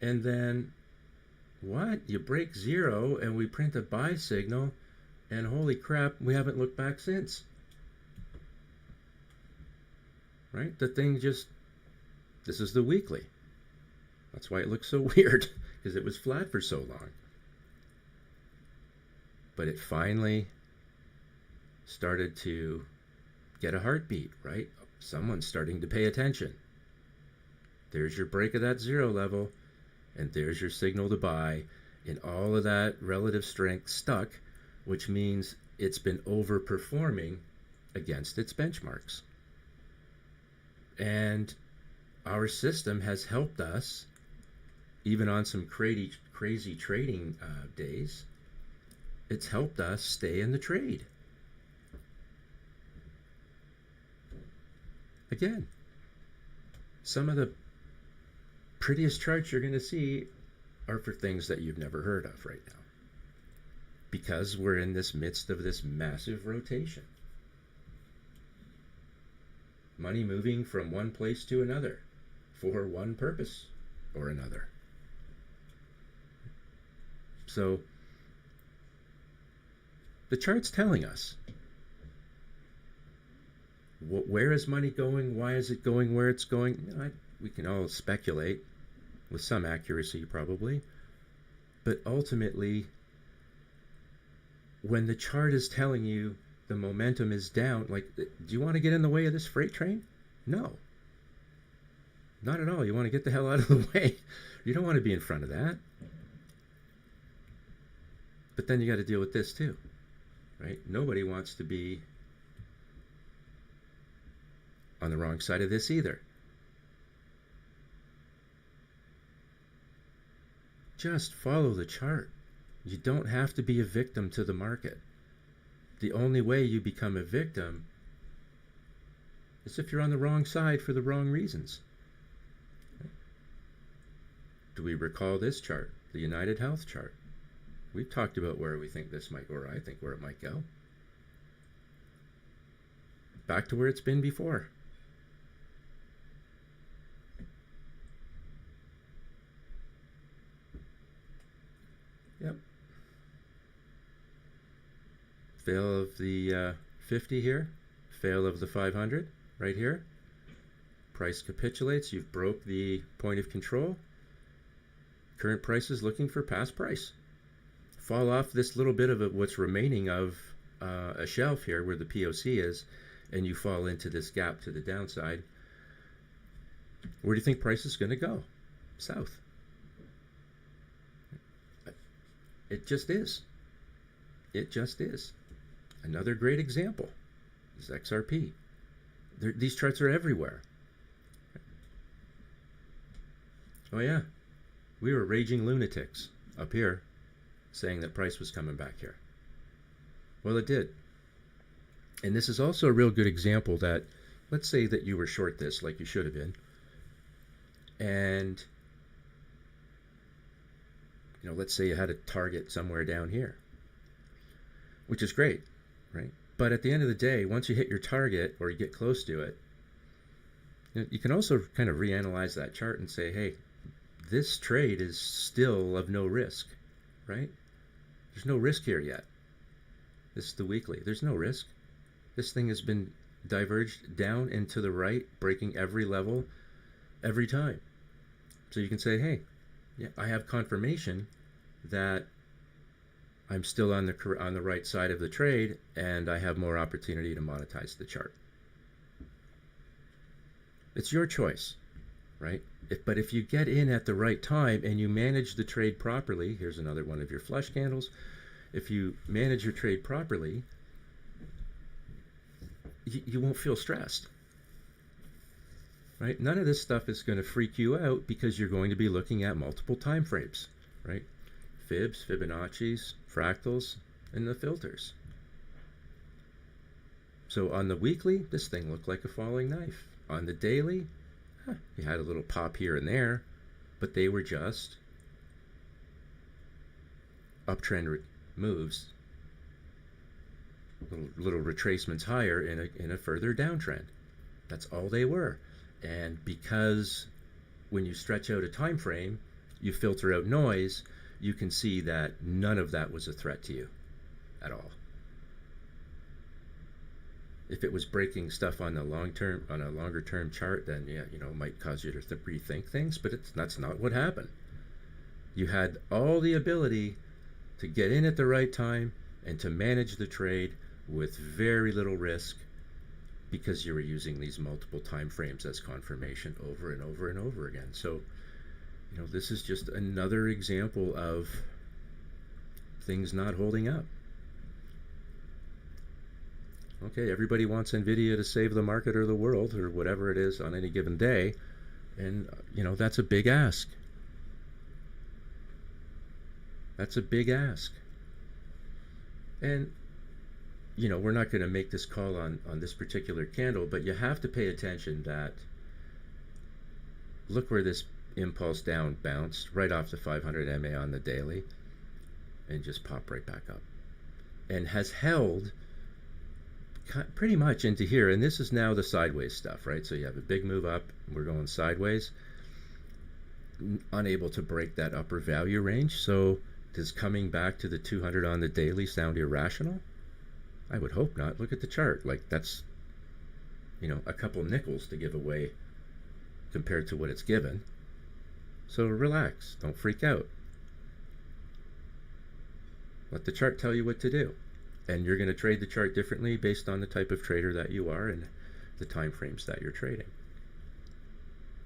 And then, what? You break zero and we print a buy signal. And holy crap, we haven't looked back since. Right? The thing just, this is the weekly. That's why it looks so weird, because it was flat for so long. But it finally started to get a heartbeat, right? Someone's starting to pay attention. There's your break of that zero level, and there's your signal to buy, and all of that relative strength stuck, which means it's been overperforming against its benchmarks. And our system has helped us, even on some crazy trading days, it's helped us stay in the trade. Again, some of the prettiest charts you're going to see are for things that you've never heard of right now, because we're in this midst of this massive rotation. Money moving from one place to another for one purpose or another. So the chart's telling us where is money going, why is it going where it's going. We can all speculate with some accuracy probably, but ultimately when the chart is telling you the momentum is down, like, do you want to get in the way of this freight train? No, not at all. You want to get the hell out of the way. You don't want to be in front of that. But then you got to deal with this too, right? Nobody wants to be on the wrong side of this either. Just follow the chart. You don't have to be a victim to the market. The only way you become a victim is if you're on the wrong side for the wrong reasons. Do we recall this chart, the United Health chart? We've talked about where we think this might, or I think where it might go. Back to where it's been before. Yep. Fail of the 50 here, fail of the 500 right here. Price capitulates. You've broke the point of control. Current price is looking for past price. Fall off this little bit of what's remaining of a shelf here where the POC is, and you fall into this gap to the downside. Where do you think price is going to go? South. It just is. It just is. Another great example is XRP. These charts are everywhere. Oh yeah, we were raging lunatics up here saying that price was coming back here. Well, it did. And this is also a real good example that, let's say that you were short this like you should have been, and let's say you had a target somewhere down here, which is great, right? But at the end of the day, once you hit your target or you get close to it, you can also kind of reanalyze that chart and say, hey, this trade is still of no risk, right? There's no risk here yet. This is the weekly. There's no risk. This thing has been diverged down and to the right, breaking every level every time. So you can say, hey, yeah, I have confirmation that I'm still on the right side of the trade, and I have more opportunity to monetize the chart. It's your choice, right? But if you get in at the right time and you manage the trade properly, here's another one of your flush candles. If you manage your trade properly, you won't feel stressed, right? None of this stuff is going to freak you out because you're going to be looking at multiple time frames, right? Fibs, Fibonacci's, fractals, and the filters. So on the weekly, this thing looked like a falling knife. On the daily, you had a little pop here and there, but they were just uptrend moves, little retracements higher in a further downtrend. That's all they were. And because when you stretch out a time frame, you filter out noise, you can see that none of that was a threat to you at all. If it was breaking stuff on a longer term chart, then yeah, it might cause you to rethink things, but that's not what happened. You had all the ability to get in at the right time and to manage the trade with very little risk because you were using these multiple time frames as confirmation over and over and over again. So, this is just another example of things not holding up. Okay, everybody wants NVIDIA to save the market or the world or whatever it is on any given day, and that's a big ask. That's a big ask. And we're not going to make this call on this particular candle, but you have to pay attention that look where this impulse down bounced right off the 500 MA on the daily and just pop right back up and has held pretty much into here. And this is now the sideways stuff, right? So you have a big move up, we're going sideways, unable to break that upper value range. So does coming back to the 200 on the daily sound irrational? I would hope not. Look at the chart. Like, that's a couple nickels to give away compared to what it's given. So relax, don't freak out. Let the chart tell you what to do. And you're going to trade the chart differently based on the type of trader that you are and the time frames that you're trading.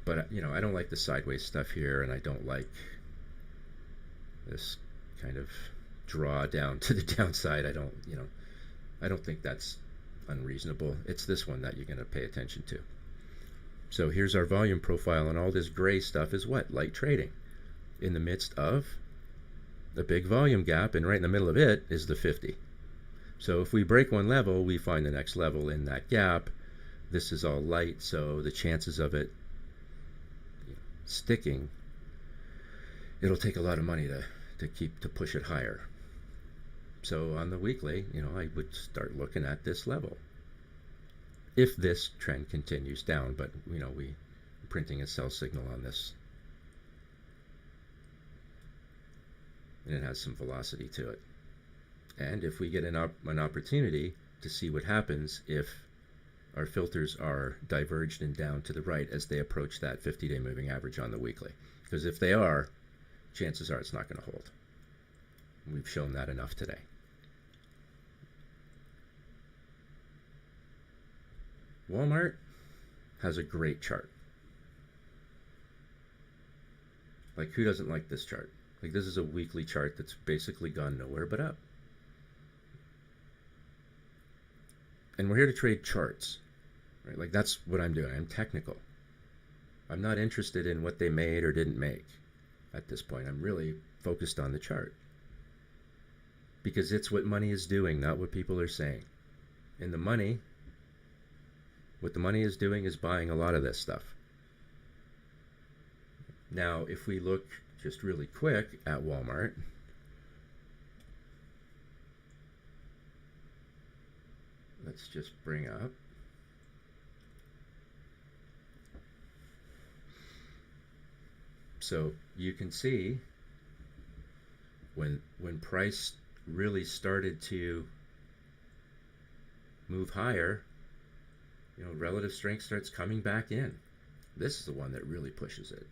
But I don't like the sideways stuff here, and I don't like this kind of draw down to the downside. I don't think that's unreasonable. It's this one that you're going to pay attention to. So here's our volume profile, and all this gray stuff is what? Light trading in the midst of a big volume gap, and right in the middle of it is the 50. So if we break one level, we find the next level in that gap. This is all light, so the chances of it sticking, it'll take a lot of money to push it higher. So on the weekly, I would start looking at this level if this trend continues down, but we printing a sell signal on this, and it has some velocity to it. And if we get an opportunity to see what happens if our filters are diverged and down to the right as they approach that 50-day moving average on the weekly. Because if they are, chances are it's not going to hold. We've shown that enough today. Walmart has a great chart. Like, who doesn't like this chart? Like, this is a weekly chart that's basically gone nowhere but up. And we're here to trade charts, right? Like, that's what I'm doing. I'm technical. I'm not interested in what they made or didn't make at this point. I'm really focused on the chart. Because it's what money is doing, not what people are saying. And what the money is doing is buying a lot of this stuff. Now, if we look just really quick at Walmart, let's just bring up so you can see when price really started to move higher, you know, relative strength starts coming back in. This is the one that really pushes it.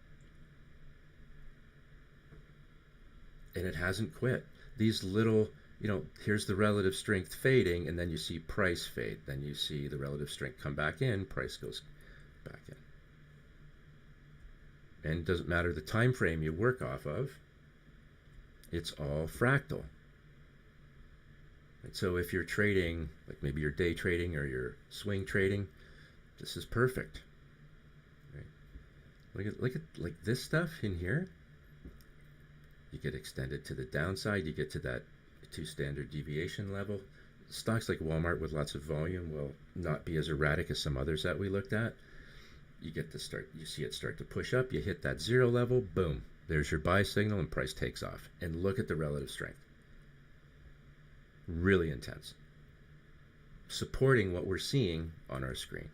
And it hasn't quit. These little, you know, here's the relative strength fading, and then you see price fade. Then you see the relative strength come back in, price goes back in. And it doesn't matter the time frame you work off of, it's all fractal. And so if you're trading, like maybe you're day trading or you're swing trading, this is perfect. Right? Look at like this stuff in here. You get extended to the downside, you get to that 2 standard deviation level. Stocks like Walmart with lots of volume will not be as erratic as some others that we looked at. You see it start to push up, you hit that 0 level, boom, there's your buy signal and price takes off. And look at the relative strength. Really intense. Supporting what we're seeing on our screen.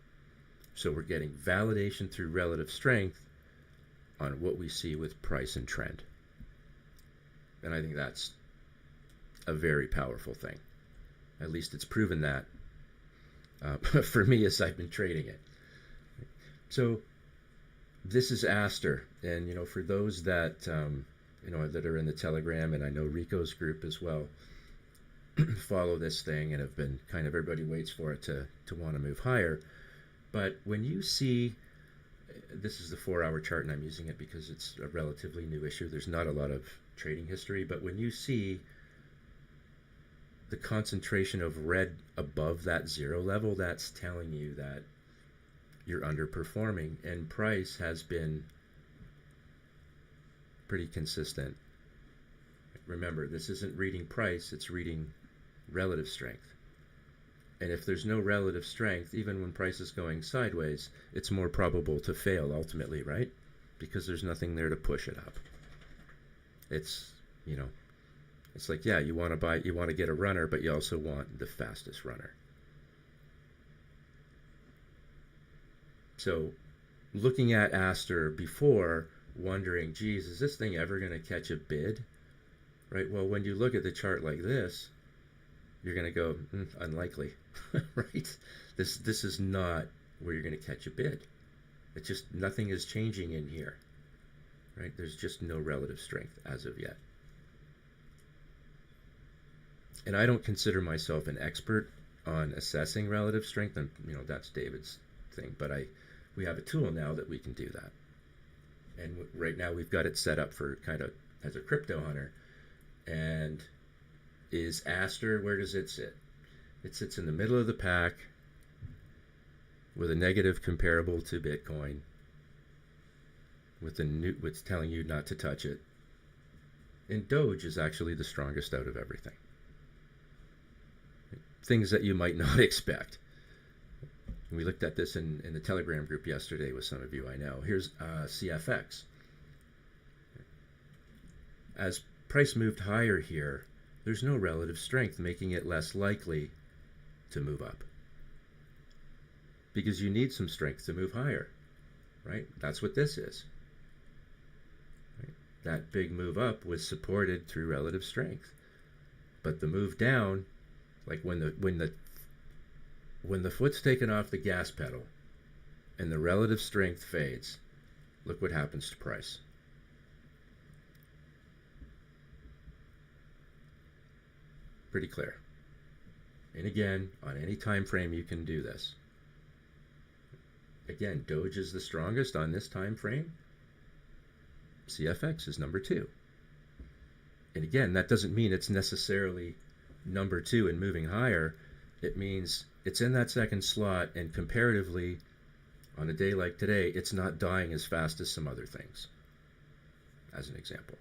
So we're getting validation through relative strength on what we see with price and trend. And I think that's a very powerful thing. At least it's proven that for me as I've been trading it. So this is Aster. And, you know, for those that, you know, that are in the Telegram, and I know Rico's group as well, follow this thing and have been kind of, everybody waits for it to want to move higher. But when you see, this is the 4-hour chart, and I'm using it because it's a relatively new issue. There's not a lot of trading history, but when you see the concentration of red above that 0 level, that's telling you that you're underperforming, and price has been pretty consistent. Remember, this isn't reading price, it's reading relative strength. And if there's no relative strength, even when price is going sideways, it's more probable to fail ultimately, right? Because there's nothing there to push it up. It's, you know, it's like, yeah, you want to get a runner, but you also want the fastest runner. So looking at Aster before, wondering, geez, is this thing ever going to catch a bid? Right? Well, when you look at the chart like this, you're going to go, unlikely, right? This is not where you're going to catch a bid. It's just nothing is changing in here, right? There's just no relative strength as of yet. And I don't consider myself an expert on assessing relative strength, and you know, that's David's thing, but we have a tool now that we can do that. And right now we've got it set up for kind of as a crypto hunter. And is Aster, where does it sit? It sits in the middle of the pack with a negative comparable to Bitcoin, with what's telling you not to touch it. And Doge is actually the strongest out of everything. Things that you might not expect. We looked at this in the Telegram group yesterday with some of you I know. Here's CFX. As price moved higher here, there's no relative strength, making it less likely to move up. Because you need some strength to move higher, right? That's what this is. Right? That big move up was supported through relative strength. But the move down, like when when the foot's taken off the gas pedal and the relative strength fades, look what happens to price. Pretty clear. And again, on any time frame you can do this. Again, Doge is the strongest on this time frame. CFX is number 2. And again, that doesn't mean it's necessarily number 2 and moving higher. It means it's in that second slot, and comparatively, on a day like today, it's not dying as fast as some other things, as an example.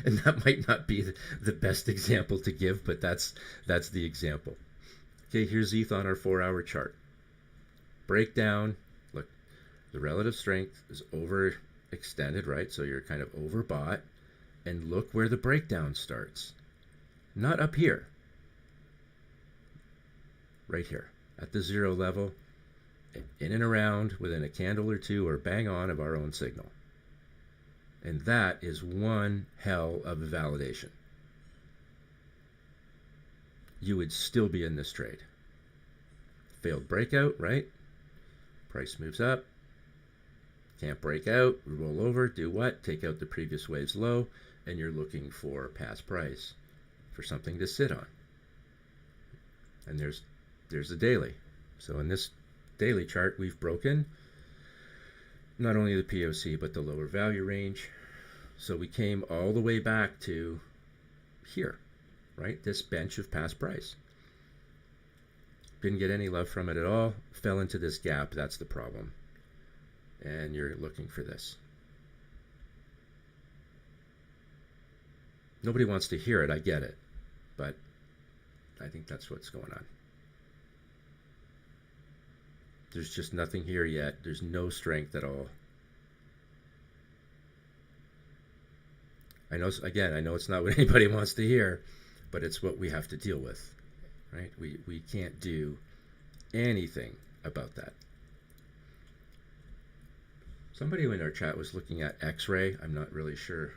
And that might not be the best example to give, but that's the example. Okay, here's ETH on our 4-hour chart. Breakdown, look, the relative strength is overextended, right? So you're kind of overbought. And look where the breakdown starts. Not up here. Right here, at the 0 level, in and around within a candle or two, or bang on of our own signal. And that is one hell of a validation. You would still be in this trade. Failed breakout, right? Price moves up. Can't break out. We roll over. Do what? Take out the previous wave's low, and you're looking for past price for something to sit on. And there's the daily. So in this daily chart, we've broken not only the POC, but the lower value range. So we came all the way back to here, right? This bench of past price. Didn't get any love from it at all. Fell into this gap. That's the problem. And you're looking for this. Nobody wants to hear it. I get it. But I think that's what's going on. There's just nothing here yet. There's no strength at all. I know it's not what anybody wants to hear, but it's what we have to deal with, right? We can't do anything about that. Somebody in our chat was looking at X-ray. I'm not really sure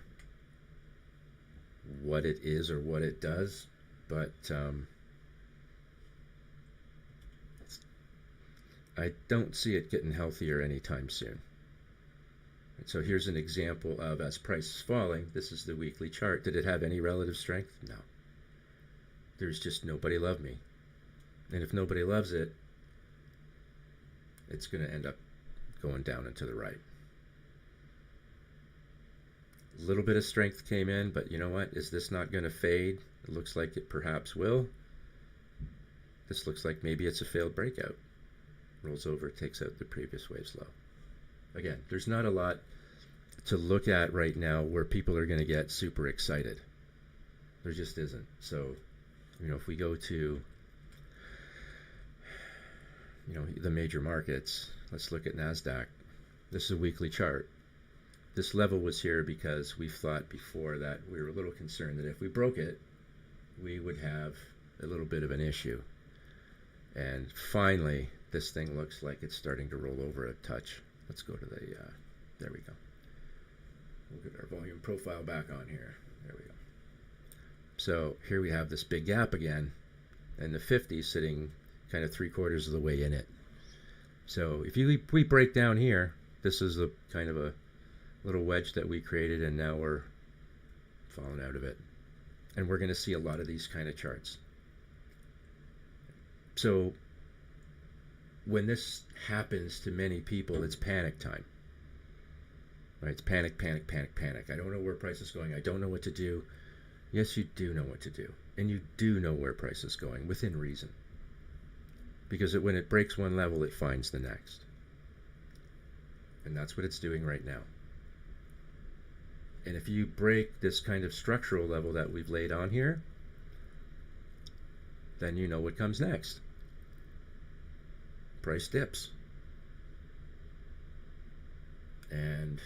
what it is or what it does, but I don't see it getting healthier anytime soon. And so here's an example of, as price is falling, this is the weekly chart. Did it have any relative strength? No. There's just nobody loved me. And if nobody loves it, it's going to end up going down and to the right. A little bit of strength came in, but you know what? Is this not going to fade? It looks like it perhaps will. This looks like maybe it's a failed breakout. Rolls over, takes out the previous wave's low. Again, there's not a lot to look at right now where people are going to get super excited. There just isn't. So, if we go to, the major markets, let's look at NASDAQ. This is a weekly chart. This level was here because we thought before that we were a little concerned that if we broke it, we would have a little bit of an issue. And finally, this thing looks like it's starting to roll over a touch. Let's go to the, there we go. We'll get our volume profile back on here. There we go. So here we have this big gap again, and the 50 sitting kind of 3/4 of the way in it. So if we break down here, this is a kind of a little wedge that we created, and now we're falling out of it. And we're going to see a lot of these kind of charts. So when this happens to many people, it's panic time. Right? It's panic, panic, panic, panic. I don't know where price is going. I don't know what to do. Yes, you do know what to do. And you do know where price is going within reason. Because when it breaks one level, it finds the next. And that's what it's doing right now. And if you break this kind of structural level that we've laid on here, then you know what comes next. Price dips. And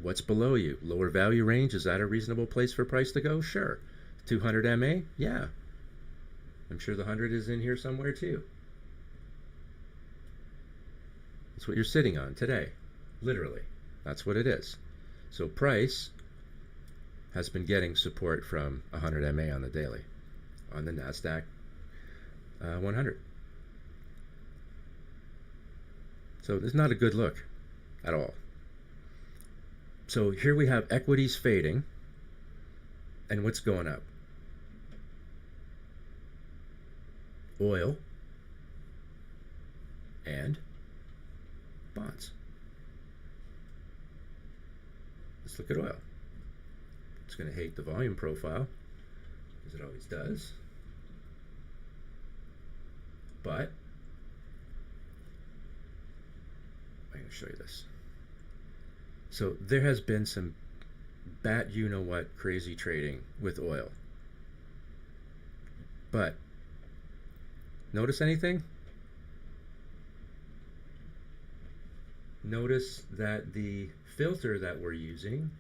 what's below you? Lower value range, is that a reasonable place for price to go? Sure. 200 MA? Yeah. I'm sure the 100 is in here somewhere too. That's what you're sitting on today. Literally. That's what it is. So price has been getting support from 100 MA on the daily on the NASDAQ 100. So it's not a good look at all. So here we have equities fading, and what's going up? Oil and bonds. Let's look at oil. It's going to hate the volume profile, as it always does. But I'm going to show you this. So there has been some bat you know what crazy trading with oil. But notice anything? Notice that the filter that we're using,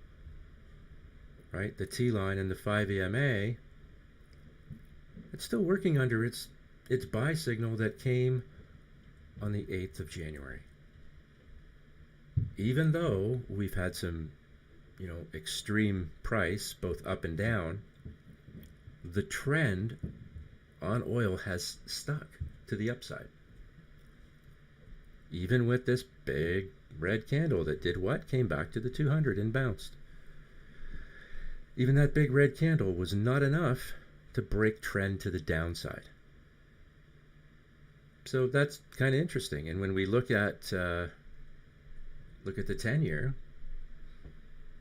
right, the T line and the 5 EMA, it's still working under its buy signal that came on the 8th of January. Even though we've had some, extreme price, both up and down, the trend on oil has stuck to the upside. Even with this big red candle that did what? Came back to the 200 and bounced. Even that big red candle was not enough to break trend to the downside. So that's kind of interesting. And when we look at the 10-year,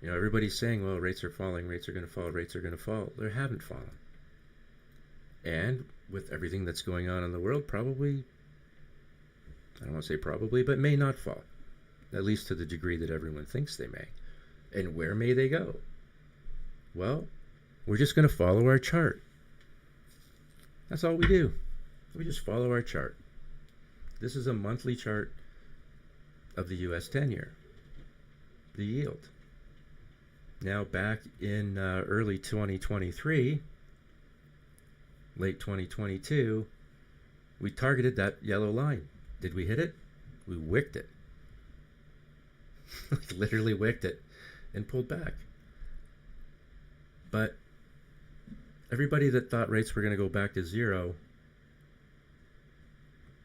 everybody's saying, well, rates are falling, rates are going to fall, rates are going to fall. They haven't fallen. And with everything that's going on in the world, probably, I don't want to say probably, but may not fall, at least to the degree that everyone thinks they may. And where may they go? Well, we're just going to follow our chart. That's all we do. We just follow our chart. This is a monthly chart of the US 10-year, the yield. Now back in early 2023, late 2022, we targeted that yellow line. Did we hit it? We wicked it. Literally wicked it and pulled back. But everybody that thought rates were going to go back to zero,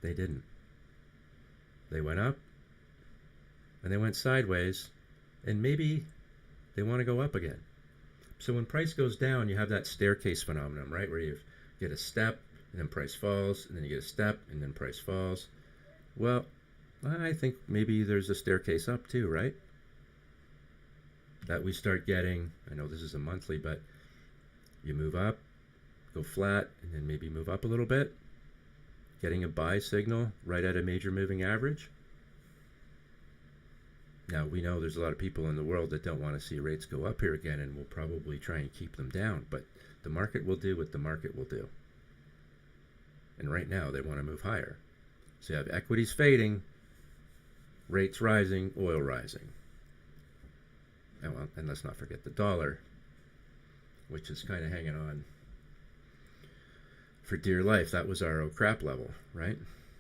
they didn't. They went up and they went sideways, and maybe they want to go up again. So when price goes down, you have that staircase phenomenon, right? Where you get a step and then price falls, and then you get a step and then price falls. Well, I think maybe there's a staircase up too, right? That we start getting, I know this is a monthly, but you move up, go flat, and then maybe move up a little bit, getting a buy signal right at a major moving average. Now, we know there's a lot of people in the world that don't want to see rates go up here again, and will probably try and keep them down, but the market will do what the market will do. And right now, they want to move higher. So you have equities fading, rates rising, oil rising. And let's not forget the dollar, which is kind of hanging on for dear life. That was our oh crap level, right?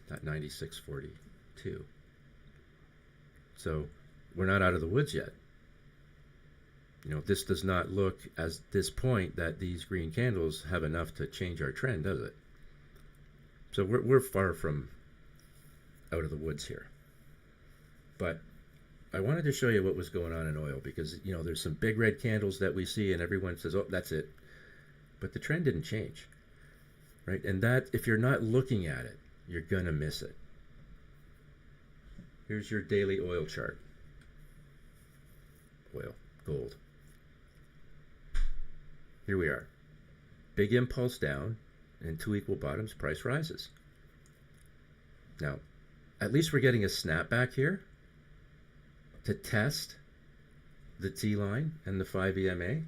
That 96.42. So we're not out of the woods yet. This does not look as this point that these green candles have enough to change our trend, does it? So we're far from out of the woods here. But I wanted to show you what was going on in oil, because there's some big red candles that we see and everyone says, oh, that's it. But the trend didn't change, right? And that, if you're not looking at it, you're gonna miss it. Here's your daily oil chart. Oil, gold. Here we are. Big impulse down and two equal bottoms, price rises. Now, at least we're getting a snapback here to test the T line and the 5 EMA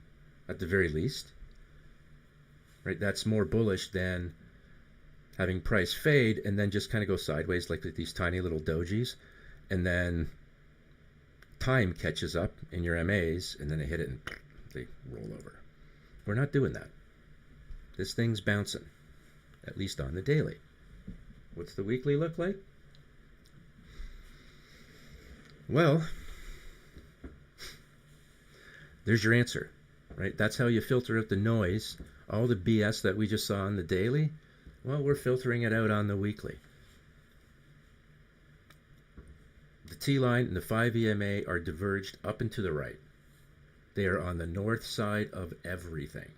at the very least. Right? That's more bullish than having price fade and then just kind of go sideways like these tiny little dojis, and then time catches up in your MAs and then they hit it and they roll over. We're not doing that. This thing's bouncing, at least on the daily. What's the weekly look like? Well, there's your answer, right? That's how you filter out the noise All the BS that we just saw on the daily, well, we're filtering it out on the weekly. The T line and the 5 EMA are diverged up and to the right. They are on the north side of everything.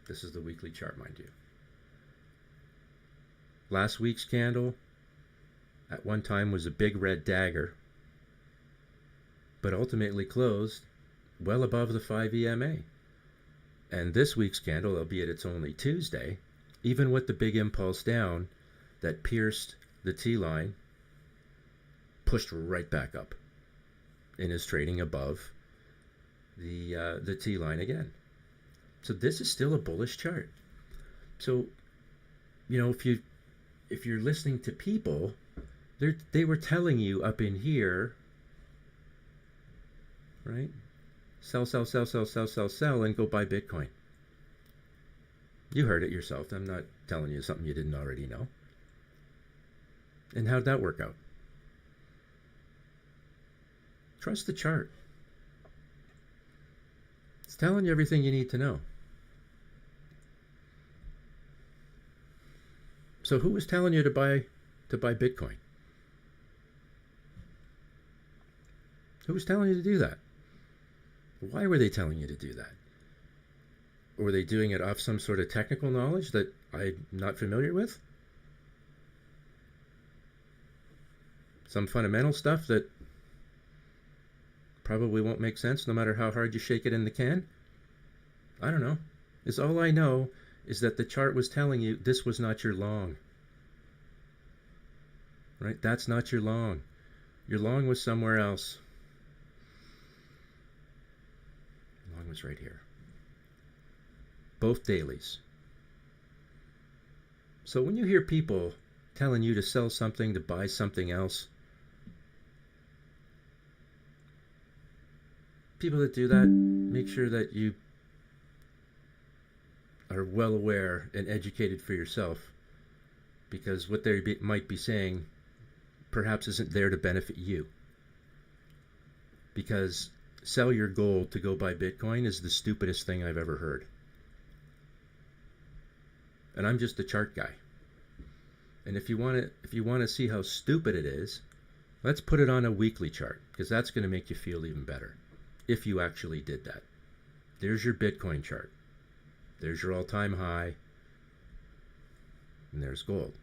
This is the weekly chart, mind you. Last week's candle at one time was a big red dagger, but ultimately closed well above the 5 EMA. And this week's candle, albeit it's only Tuesday, even with the big impulse down that pierced the T line, pushed right back up and is trading above the T line again. So this is still a bullish chart. So, you know, if you're listening to people, they were telling you up in here, right? Sell, sell, sell, sell, sell, sell, sell, and go buy Bitcoin. You heard it yourself. I'm not telling you something you didn't already know. And how'd that work out? Trust the chart. It's telling you everything you need to know. So who was telling you to buy Bitcoin? Who was telling you to do that? Why were they telling you to do that? Or were they doing it off some sort of technical knowledge that I'm not familiar with? Some fundamental stuff that probably won't make sense no matter how hard you shake it in the can? I don't know. It's all I know is that the chart was telling you this was not your long. Right? That's not your long. Your long was somewhere else. Long was right here. Both dailies. So when you hear people telling you to sell something, to buy something else, people that do that, make sure that you are well aware and educated for yourself, because what they might be saying perhaps isn't there to benefit you. Because sell your gold to go buy Bitcoin is the stupidest thing I've ever heard. And I'm just a chart guy. And if you want to see how stupid it is, let's put it on a weekly chart, because that's going to make you feel even better if you actually did that. There's your Bitcoin chart. There's your all-time high. And there's gold.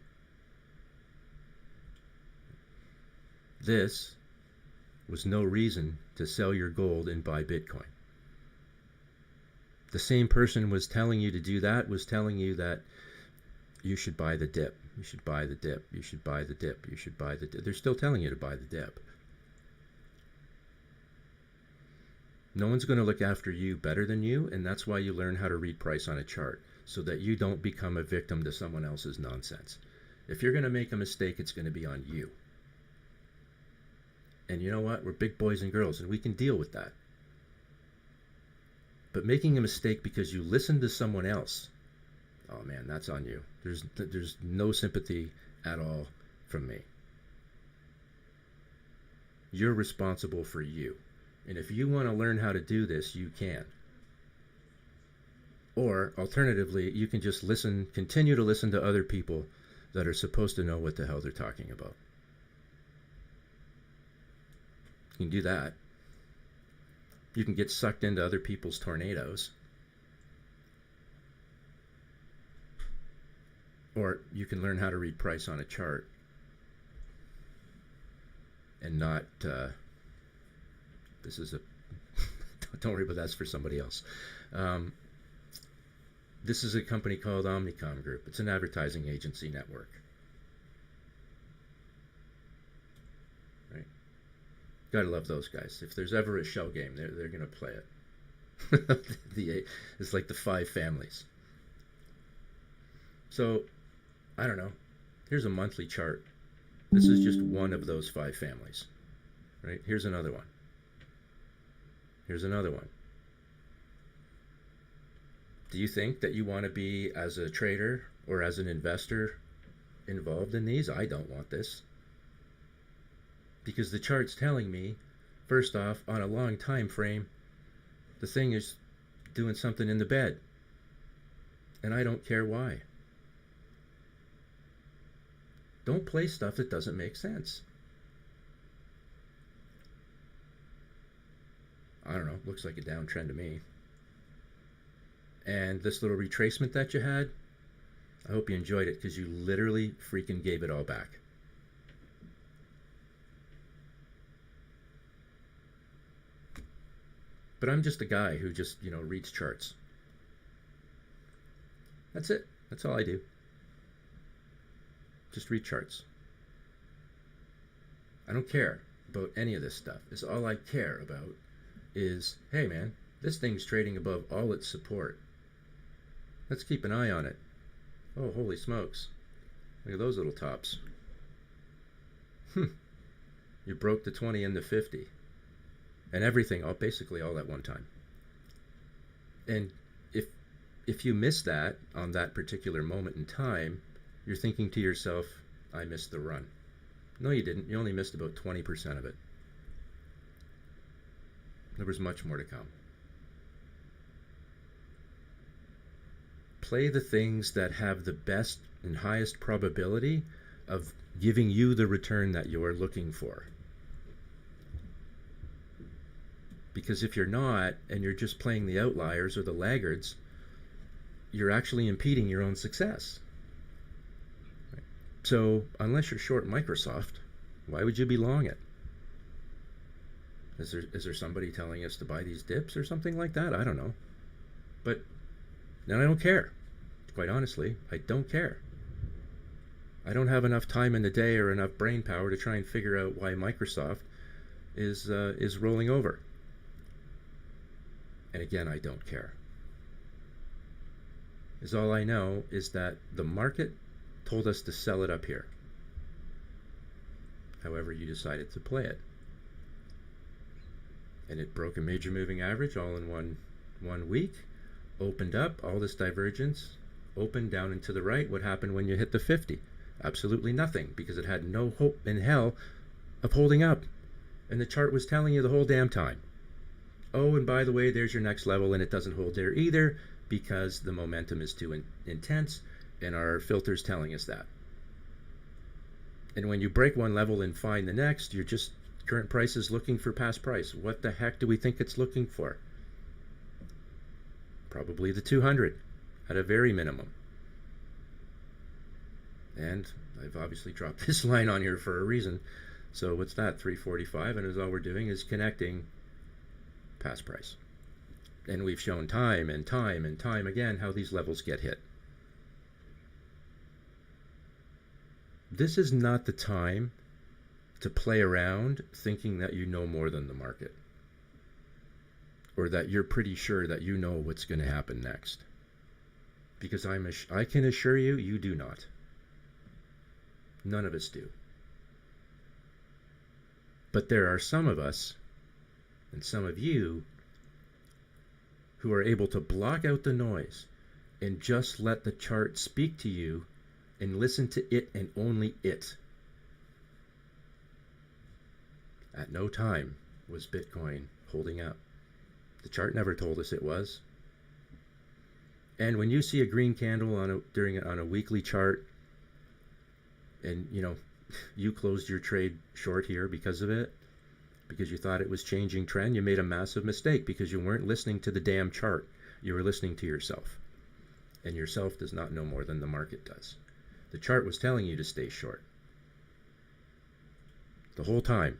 This was no reason to sell your gold and buy Bitcoin. The same person was telling you to do that was telling you that you should buy the dip. You should buy the dip. You should buy the dip. You should buy the dip. They're still telling you to buy the dip. No one's going to look after you better than you, and that's why you learn how to read price on a chart, so that you don't become a victim to someone else's nonsense. If you're going to make a mistake, it's going to be on you. And you know what? We're big boys and girls, and we can deal with that. But making a mistake because you listened to someone else, oh man, that's on you. There's no sympathy at all from me. You're responsible for you. And if you want to learn how to do this, you can. Or, alternatively, you can just continue to listen to other people that are supposed to know what the hell they're talking about. You can do that. You can get sucked into other people's tornadoes. Or you can learn how to read price on a chart and not, this is a, don't worry about that's for somebody else. This is a company called Omnicom Group. It's an advertising agency network. Right? Gotta love those guys. If there's ever a shell game, they're gonna play it. It's like the five families. So, I don't know. Here's a monthly chart. This is just one of those five families. Right? Here's another one. Here's another one. Do you think that you want to be, as a trader or as an investor, involved in these? I don't want this. Because the chart's telling me, first off, on a long time frame, the thing is doing something in the bed. And I don't care why. Don't play stuff that doesn't make sense. I don't know, looks like a downtrend to me. And this little retracement that you had, I hope you enjoyed it, because you literally freaking gave it all back. But I'm just a guy who just, reads charts. That's it. That's all I do. Just read charts. I don't care about any of this stuff. It's all I care about is, hey man, this thing's trading above all its support. Let's keep an eye on it. Oh, holy smokes. Look at those little tops. You broke the 20 and the 50. And everything, basically all at one time. And if you miss that on that particular moment in time, you're thinking to yourself, I missed the run. No, you didn't. You only missed about 20% of it. There was much more to come. Play the things that have the best and highest probability of giving you the return that you are looking for. Because if you're not, and you're just playing the outliers or the laggards, you're actually impeding your own success. So unless you're short Microsoft, why would you be long it? Is there somebody telling us to buy these dips or something like that? I don't know. But then I don't care. Quite honestly, I don't care. I don't have enough time in the day or enough brain power to try and figure out why Microsoft is rolling over. And again, I don't care. Is all I know is that the market told us to sell it up here. However you decided to play it. And it broke a major moving average all in one week, opened up, all this divergence, opened down and to the right. What happened when you hit the 50? Absolutely nothing, because it had no hope in hell of holding up. And the chart was telling you the whole damn time. Oh, and by the way, there's your next level, and it doesn't hold there either, because the momentum is too intense, and our filter's telling us that. And when you break one level and find the next, you're just, current price is looking for past price. What the heck do we think it's looking for? Probably the 200 at a very minimum. And I've obviously dropped this line on here for a reason. So what's that? 345, and all we're doing is connecting past price. And we've shown time and time and time again how these levels get hit. This is not the time to play around thinking that you know more than the market, or that you're pretty sure that you know what's going to happen next. Because I can assure you, you do not. None of us do. But there are some of us, and some of you, who are able to block out the noise and just let the chart speak to you and listen to it and only it. At no time was Bitcoin holding up. The chart never told us it was. And when you see a green candle on a weekly chart, and you closed your trade short here because of it, because you thought it was changing trend, you made a massive mistake, because you weren't listening to the damn chart. You were listening to yourself. And yourself does not know more than the market does. The chart was telling you to stay short. The whole time.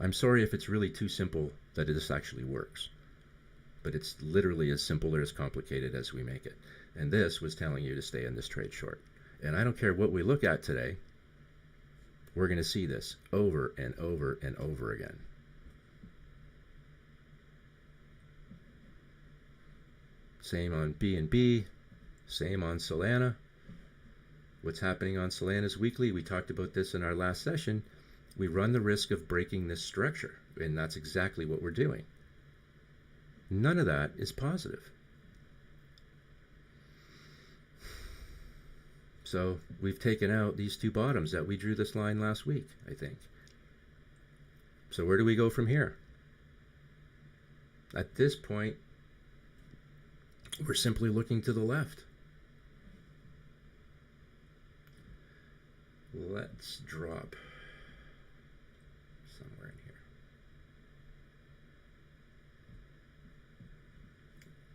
I'm sorry if it's really too simple that this actually works. But it's literally as simple or as complicated as we make it. And this was telling you to stay in this trade short. And I don't care what we look at today, we're going to see this over and over and over again. Same on BNB, same on Solana. What's happening on Solana's weekly? We talked about this in our last session. We run the risk of breaking this structure, and that's exactly what we're doing. None of that is positive. So we've taken out these two bottoms that we drew this line last week, I think. So where do we go from here? At this point, We're simply looking to the left. Let's drop somewhere in here.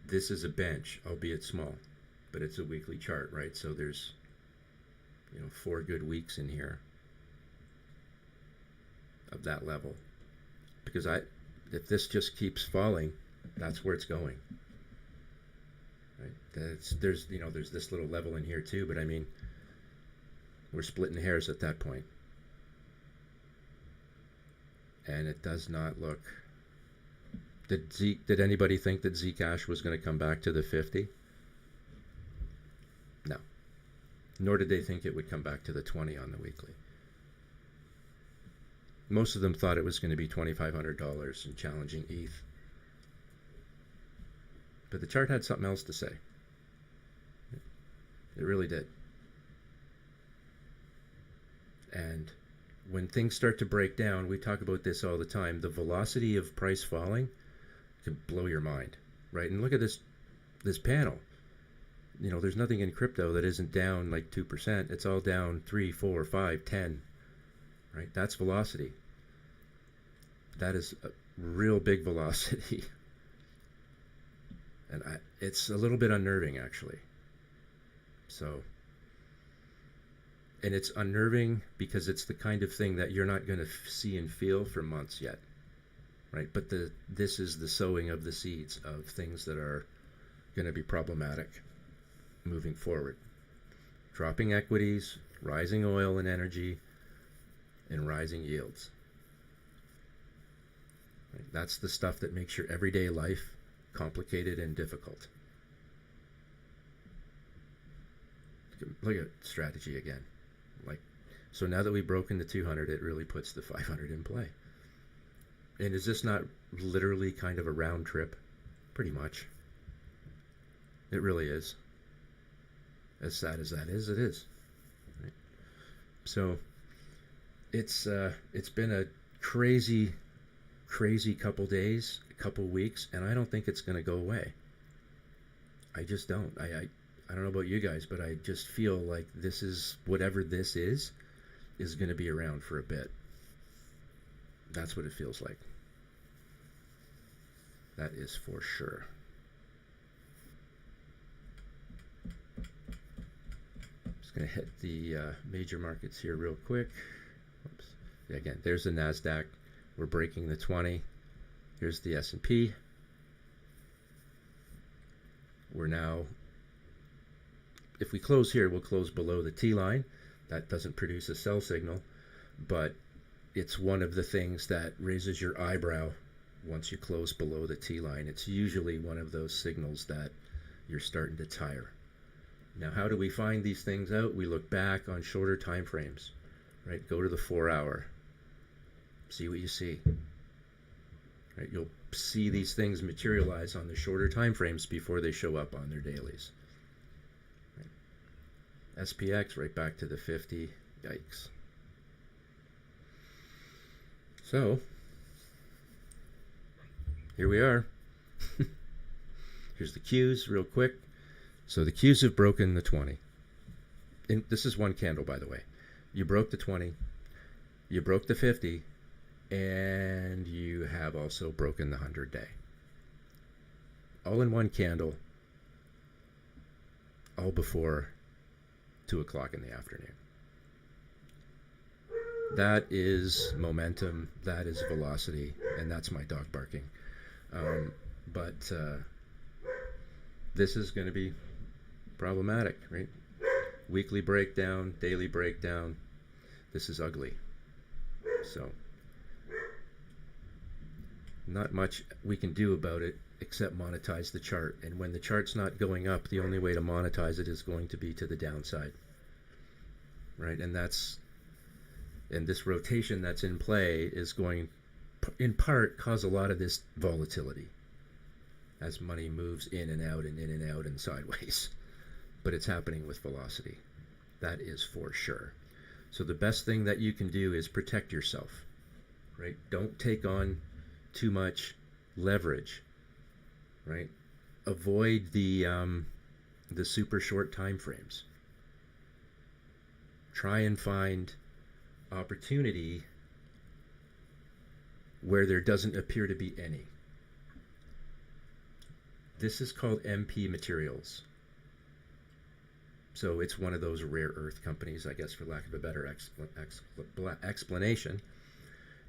This is a bench, albeit small, but it's a weekly chart, right? So there's, 4 good weeks in here of that level. Because if this just keeps falling, that's where it's going. Right? There's this little level in here too, but I mean, we're splitting hairs at that point. And it does not look. Did anybody think that Zcash was going to come back to the 50? No. Nor did they think it would come back to the 20 on the weekly. Most of them thought it was going to be $2,500 and challenging ETH. But the chart had something else to say. It really did. And when things start to break down, we talk about this all the time, the velocity of price falling can blow your mind, right? And look at this panel. There's nothing in crypto that isn't down like 2%. It's all down 3, 4, 5, 10, right? That's velocity. That is a real big velocity. And it's a little bit unnerving, actually. So, and it's unnerving because it's the kind of thing that you're not going to see and feel for months yet, right? But this is the sowing of the seeds of things that are going to be problematic moving forward. Dropping equities, rising oil and energy, and rising yields. Right? That's the stuff that makes your everyday life complicated and difficult. Look at strategy again. So now that we've broken the 200, it really puts the 500 in play. And is this not literally kind of a round trip? Pretty much. It really is. As sad as that is, it is. Right? So it's been a crazy couple days, a couple weeks, and I don't think it's going to go away. I just don't. I don't know about you guys, but I just feel like this is, whatever this is going to be around for a bit. That's what it feels like. That is for sure. Just going to hit the major markets here real quick. Oops. Yeah, again, there's the NASDAQ. We're breaking the 20. Here's the S&P. We're now, if we close here, we'll close below the T line. That doesn't produce a sell signal, but it's one of the things that raises your eyebrow once you close below the T line. It's usually one of those signals that you're starting to tire. Now, how do we find these things out? We look back on shorter time frames, right? Go to the 4-hour. See what you see. Right? You'll see these things materialize on the shorter time frames before they show up on their dailies. Right? SPX right back to the 50. Yikes. So, here we are. Here's the Qs real quick. So the Qs have broken the 20. And this is one candle, by the way. You broke the 20. You broke the 50. And you have also broken the 100-day. All in one candle. All before 2 o'clock in the afternoon. That is momentum. That is velocity. And that's my dog barking. But this is going to be problematic, right? Weekly breakdown, daily breakdown. This is ugly. So, not much we can do about it except monetize the chart. And when the chart's not going up, the only way to monetize it is going to be to the downside. Right? And this rotation that's in play is going, in part, cause a lot of this volatility as money moves in and out and in and out and sideways. But it's happening with velocity. That is for sure. So the best thing that you can do is protect yourself. Right? Don't take on too much leverage. Right? avoid the super short time frames. Try and find opportunity where there doesn't appear to be any. This is called MP Materials. So it's one of those rare earth companies, I guess, for lack of a better explanation.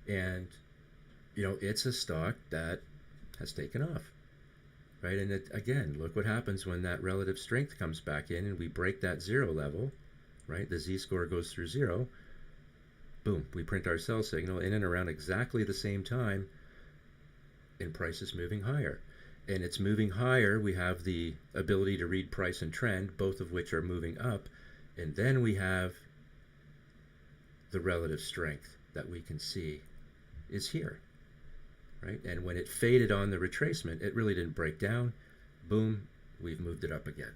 And, you know, it's a stock that has taken off, right? And it, again, look what happens when that relative strength comes back in and we break that zero level, right? The z-score goes through zero. Boom, we print our sell signal in and around exactly the same time, and price is moving higher. And it's moving higher. We have the ability to read price and trend, both of which are moving up. And then we have the relative strength that we can see is here, right? And when it faded on the retracement, it really didn't break down. Boom, we've moved it up again.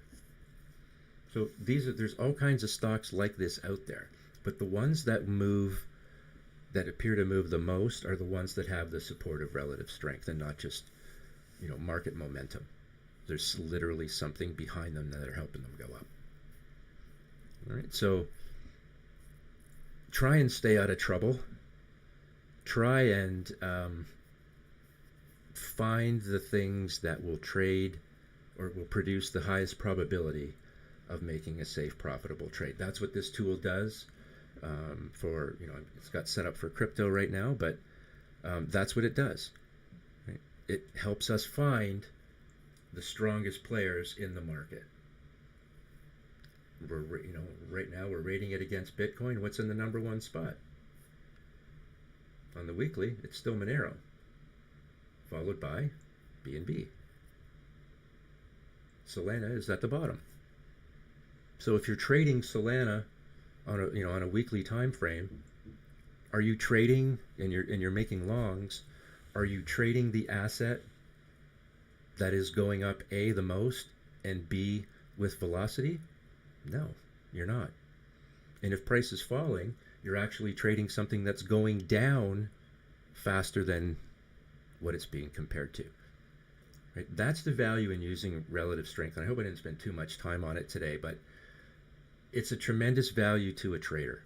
So there's all kinds of stocks like this out there. But the ones that move, that appear to move the most, are the ones that have the supportive relative strength and not just, you know, market momentum. There's literally something behind them that are helping them go up. All right, so try and stay out of trouble. Try and find the things that will trade or will produce the highest probability of making a safe, profitable trade. That's what this tool does. For, you know, it's got set up for crypto right now, but that's what it does. Right? It helps us find the strongest players in the market. We're, you know, right now we're rating it against Bitcoin. What's in the number one spot? On the weekly, it's still Monero, followed by BNB. Solana is at the bottom. So if you're trading Solana on a, you know, on a weekly time frame, are you trading and you're making longs? Are you trading the asset that is going up A, the most, and B, with velocity? No, you're not. And if price is falling, you're actually trading something that's going down faster than what it's being compared to. Right? That's the value in using relative strength. And I hope I didn't spend too much time on it today, but it's a tremendous value to a trader.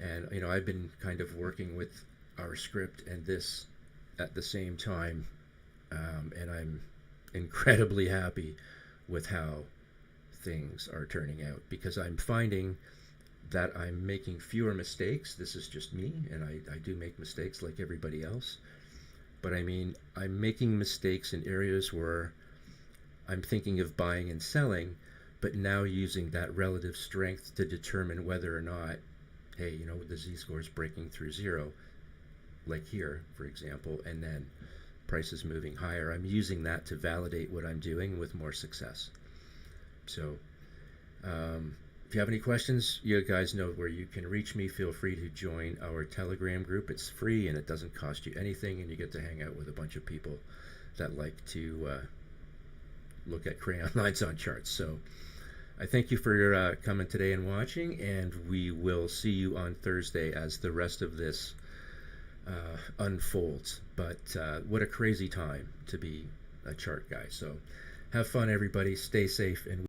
And, you know, I've been kind of working with our script and this at the same time, and I'm incredibly happy with how things are turning out, because I'm finding that I'm making fewer mistakes. This is just me, and I do make mistakes like everybody else. But I mean, I'm making mistakes in areas where I'm thinking of buying and selling, but now using that relative strength to determine whether or not, hey, you know, the z-score is breaking through zero, like here, for example, and then price is moving higher. I'm using that to validate what I'm doing with more success. So if you have any questions, you guys know where you can reach me. Feel free to join our Telegram group. It's free and it doesn't cost you anything, and you get to hang out with a bunch of people that like to look at crayon lines on charts. So I thank you for coming today and watching, and we will see you on Thursday as the rest of this unfolds. But what a crazy time to be a chart guy. So have fun, everybody. Stay safe, and